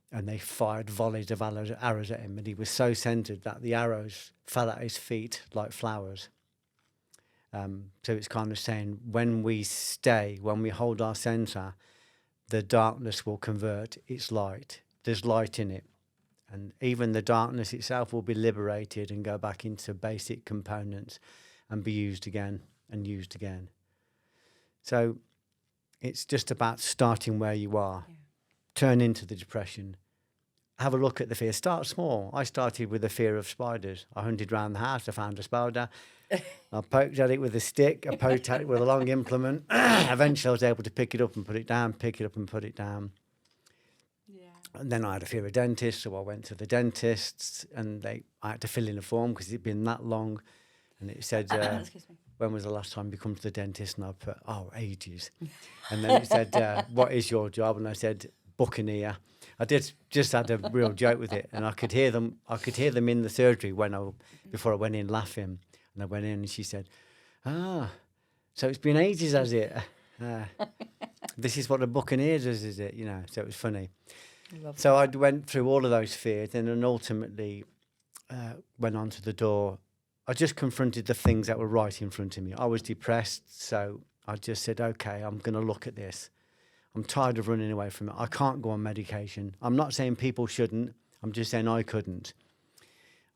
And they fired volleys of arrows at him, and he was so centered that the arrows fell at his feet like flowers. So it's kind of saying, when we hold our center, the darkness will convert its light. There's light in it. And even the darkness itself will be liberated and go back into basic components and be used again and used again. So it's just about starting where you are. Yeah. Turn into the depression. Have a look at the fear. Start small. I started with the fear of spiders. I hunted around the house. I found a spider. I poked at it with a stick. I poked at it with a long implement. Eventually, I was able to pick it up and put it down, pick it up and put it down. Yeah. And then I had a fear of dentists, so I went to the dentists, and I had to fill in a form because it'd been that long. And it said, when was the last time you come to the dentist? And I put, ages. And then it said, what is your job? And I said, buccaneer. I just had a real joke with it, and I could hear them in the surgery before I went in laughing. And I went in, and she said, so it's been ages, has it? This is what a buccaneer does, is it? So it was funny. So I went through all of those fears, and then ultimately went on to the door. I just confronted the things that were right in front of me. I was depressed, so I just said, okay, I'm going to look at this. I'm tired of running away from it. I can't go on medication. I'm not saying people shouldn't. I'm just saying I couldn't.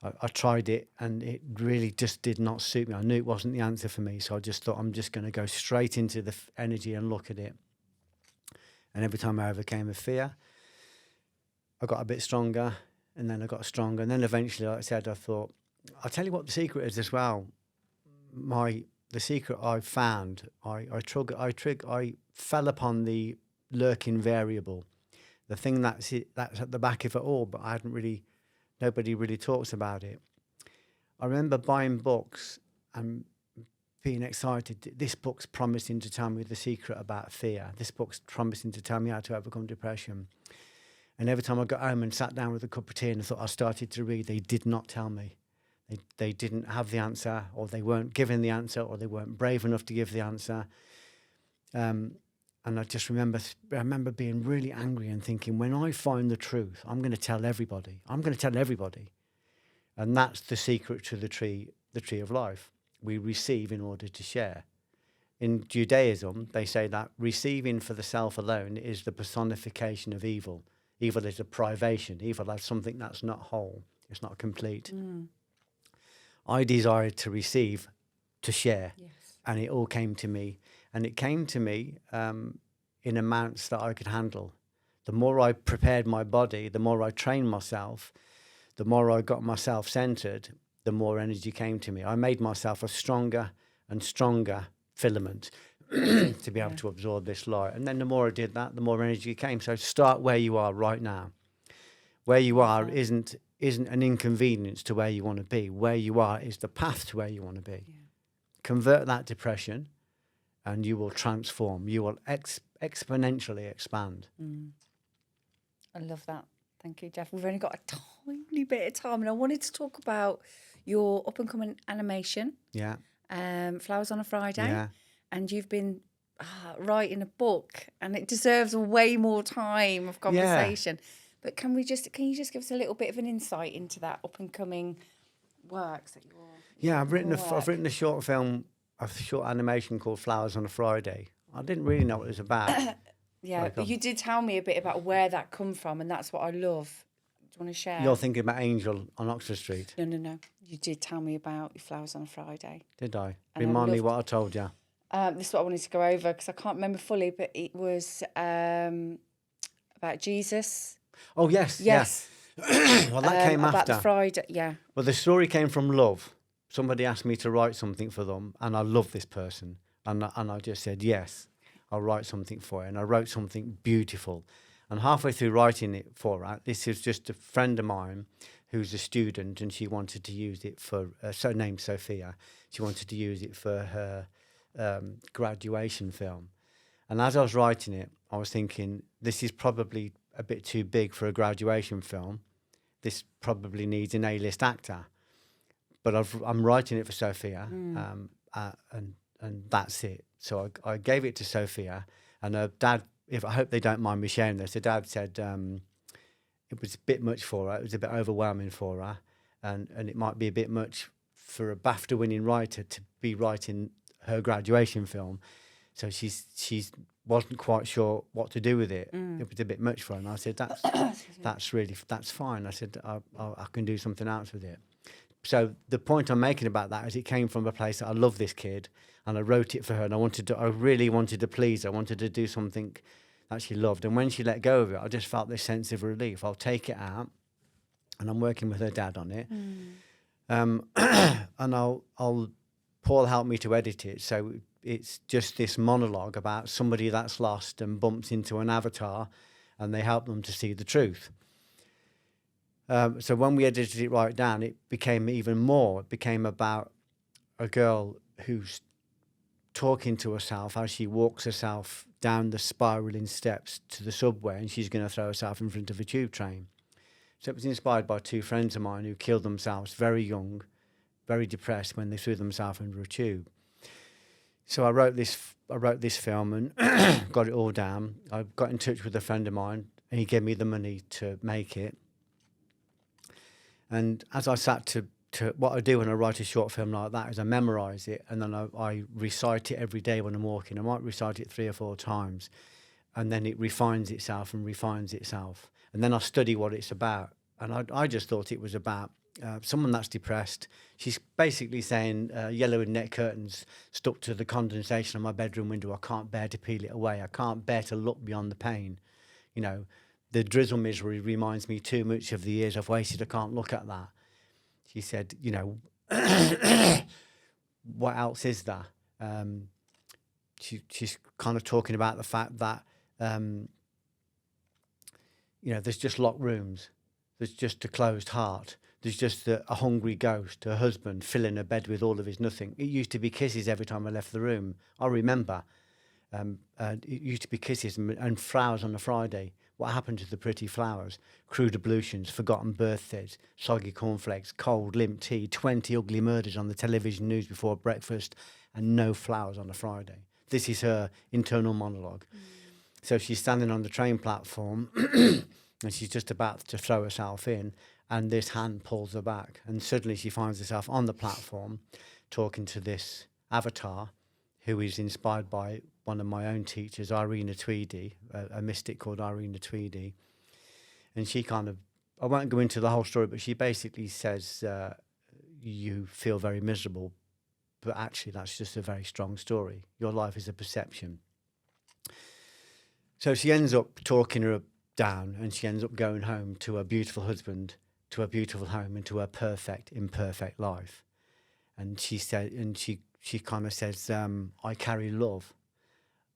I tried it, and it really just did not suit me. I knew it wasn't the answer for me, so I just thought I'm just going to go straight into the energy and look at it. And every time I overcame a fear, I got a bit stronger, and then I got stronger. And then eventually, like I said, I thought, I'll tell you what the secret is as well. The secret I found, I fell upon the lurking variable, the thing that's at the back of it all, but nobody really talks about it. I remember buying books and being excited. This book's promising to tell me the secret about fear. This book's promising to tell me how to overcome depression. And every time I got home and sat down with a cup of tea and I thought I started to read, they did not tell me. They didn't have the answer, or they weren't given the answer, or they weren't brave enough to give the answer. And I just remember being really angry and thinking, when I find the truth, I'm going to tell everybody. I'm going to tell everybody. And that's the secret to the tree of life. We receive in order to share. In Judaism, they say that receiving for the self alone is the personification of evil. Evil is a privation. Evil is something that's not whole. It's not complete. Mm. I desired to receive, to share. Yes. And it all came to me. And it came to me in amounts that I could handle. The more I prepared my body, the more I trained myself, the more I got myself centered, the more energy came to me. I made myself a stronger and stronger filament. to be able to absorb this light. And then the more I did that, the more energy came. So start where you are right now. Where you are isn't an inconvenience to where you want to be. Where you are is the path to where you want to be. Yeah. Convert that depression and you will transform. You will exponentially expand. I love that. Thank you, Geoff. We've only got a tiny bit of time, and I wanted to talk about your up-and-coming animation. Yeah. Flowers on a Friday. Yeah. And you've been writing a book, and it deserves way more time of conversation. Yeah. But can you just give us a little bit of an insight into that up-and-coming works that you're I've written a short film, a short animation called Flowers on a Friday. I didn't really know what it was about. But you did tell me a bit about where that come from, and that's what I love. Do you want to share? You're thinking about Angel on Oxford Street. No. You did tell me about your Flowers on a Friday. Did I? And Remind me what I told you. This is what I wanted to go over because I can't remember fully, but it was about Jesus. Oh, yes. Well, that came about after. The Friday, yeah. Well, the story came from love. Somebody asked me to write something for them, and I love this person. And I just said, yes, I'll write something for her. And I wrote something beautiful. And halfway through writing it for her, this is just a friend of mine who's a student, and she wanted to use it for, named Sophia. She wanted to use it for her graduation film. And as I was writing it, I was thinking, this is probably a bit too big for a graduation film. This probably needs an A-list actor. But I'm writing it for Sophia, and that's it. So I gave it to Sophia, and her dad, I hope they don't mind me sharing this, her dad said it was a bit much for her. It was a bit overwhelming for her, and it might be a bit much for a BAFTA-winning writer to be writing her graduation film. So she's wasn't quite sure what to do with it. It was a bit much for her, and I said that's fine. I said I can do something else with it. So the point I'm making about that is it came from a place that I love this kid, and I wrote it for her, and I really wanted to please her. I wanted to do something that she loved, and when she let go of it, I just felt this sense of relief. I'll take it out, and I'm working with her dad on it, and Paul helped me to edit it, so it's just this monologue about somebody that's lost and bumps into an avatar, and they help them to see the truth. So when we edited it right down, it became even more. It became about a girl who's talking to herself as she walks herself down the spiralling steps to the subway, and she's going to throw herself in front of a tube train. So it was inspired by two friends of mine who killed themselves very young, very depressed when they threw themselves under a tube. So I wrote this film and got it all down. I got in touch with a friend of mine, and he gave me the money to make it. And as I sat to what I do when I write a short film like that is I memorise it, and then I recite it every day when I'm walking. I might recite it 3 or 4 times, and then it refines itself. And then I study what it's about. And I just thought it was about someone that's depressed. She's basically saying yellow and net curtains stuck to the condensation on my bedroom window. I can't bear to peel it away. I can't bear to look beyond the pain. You know, the drizzle misery reminds me too much of the years I've wasted. I can't look at that. She said, you know, what else is there? She's kind of talking about the fact that, you know, there's just locked rooms. There's just a closed heart. There's just a hungry ghost, a husband filling a bed with all of his nothing. It used to be kisses every time I left the room. I remember. It used to be kisses and flowers on a Friday. What happened to the pretty flowers? Crude ablutions, forgotten birthdays, soggy cornflakes, cold, limp tea, 20 ugly murders on the television news before breakfast, and no flowers on a Friday. This is her internal monologue. So she's standing on the train platform and she's just about to throw herself in, and this hand pulls her back, and suddenly she finds herself on the platform talking to this avatar who is inspired by one of my own teachers, Irina Tweedy, a mystic called Irina Tweedy. And she kind of, I won't go into the whole story, but she basically says, you feel very miserable, but actually that's just a very strong story. Your life is a perception. So she ends up talking her down, and she ends up going home to her beautiful husband, to her beautiful home, and to her perfect, imperfect life. And she said, and she kind of says, I carry love.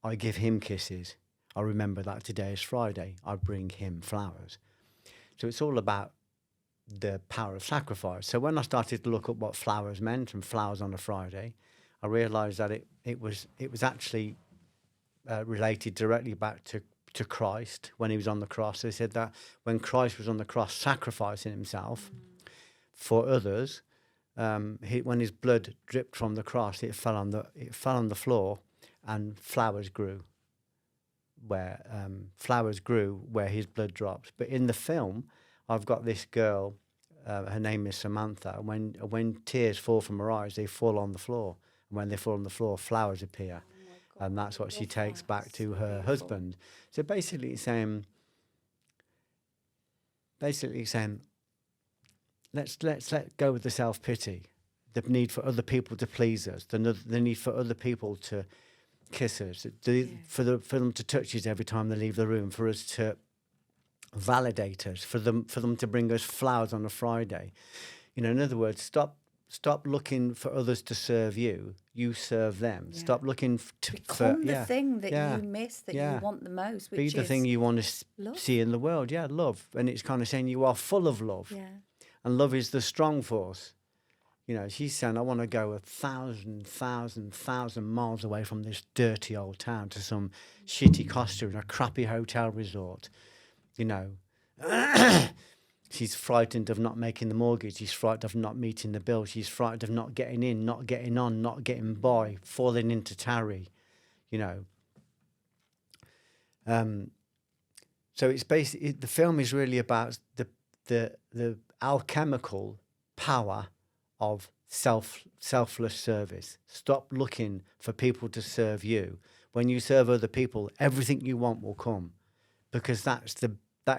I give him kisses. I remember that today is Friday. I bring him flowers. So it's all about the power of sacrifice. So when I started to look up what flowers meant and flowers on a Friday, I realised that it was actually related directly back to Christ when he was on the cross. They said that when Christ was on the cross sacrificing himself for others, when his blood dripped from the cross, it fell on the floor, and flowers grew where his blood dropped. But in the film, I've got this girl, her name is Samantha. When tears fall from her eyes, they fall on the floor. And when they fall on the floor, flowers appear. God, and that's what she takes back to her husband. So basically saying, let's let go of the self-pity, the need for other people to please us, the need for other people to kiss us, for them to touch us every time they leave the room, for us to validate us, for them to bring us flowers on a Friday. In other words, stop looking for others to serve you. You serve them. Yeah. Stop looking become the thing that you miss, that you want the most. Which be the thing you want to see in the world. Yeah, love. And it's kind of saying you are full of love. Yeah. And love is the strong force. She's saying, I want to go 1,000 miles away from this dirty old town to some shitty Costa in a crappy hotel resort. She's frightened of not making the mortgage. She's frightened of not meeting the bill. She's frightened of not getting in, not getting on, not getting by, falling into tarry, So it's basically, the film is really about the alchemical power of selfless service. Stop looking for people to serve you. When you serve other people, everything you want will come, because that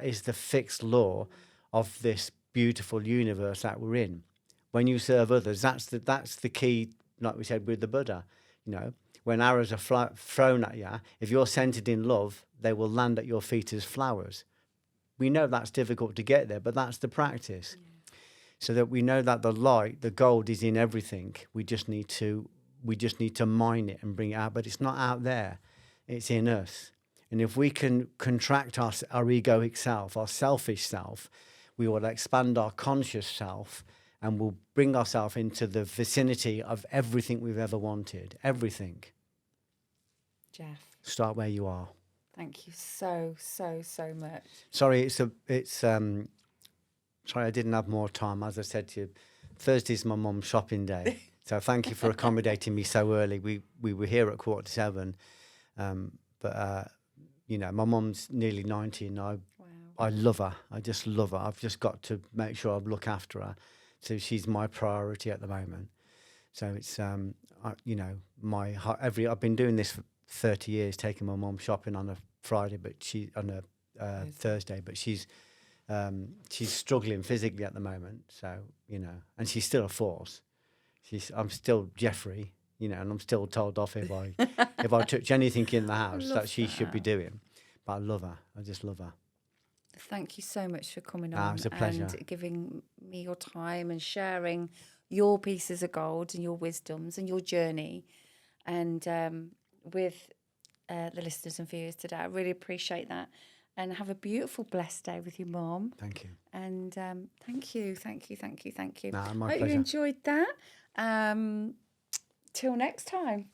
is the fixed law of this beautiful universe that we're in. When you serve others, that's the key. Like we said with the Buddha, when arrows are thrown at you, if you're centered in love, they will land at your feet as flowers. We know that's difficult to get there, but that's the practice. Yeah. So that we know that the light, the gold, is in everything. We just need to mine it and bring it out. But it's not out there; it's in us. And if we can contract our egoic self, our selfish self, we will expand our conscious self, and we'll bring ourselves into the vicinity of everything we've ever wanted. Everything. Geoff, start where you are. Thank you so much. Sorry, sorry I didn't have more time. As I said to you, Thursday's my mum's shopping day. So thank you for accommodating me so early. We were here at 7:15. But my mum's nearly 90 and I love her. I just love her. I've just got to make sure I look after her. So she's my priority at the moment. So it's, I've been doing this for 30 years, taking my mum shopping on a Friday, but Thursday, but she's struggling physically at the moment. So, and she's still a force. I'm still Jeffrey, and I'm still told off if I touch anything in the house that she should be doing. But I love her. I just love her. Thank you so much for coming on. It's a pleasure. And giving me your time and sharing your pieces of gold and your wisdoms and your journey. And with the listeners and viewers today, I really appreciate that. And have a beautiful, blessed day with your mum. Thank you. And thank you. My Hope pleasure. you enjoyed that. Till next time.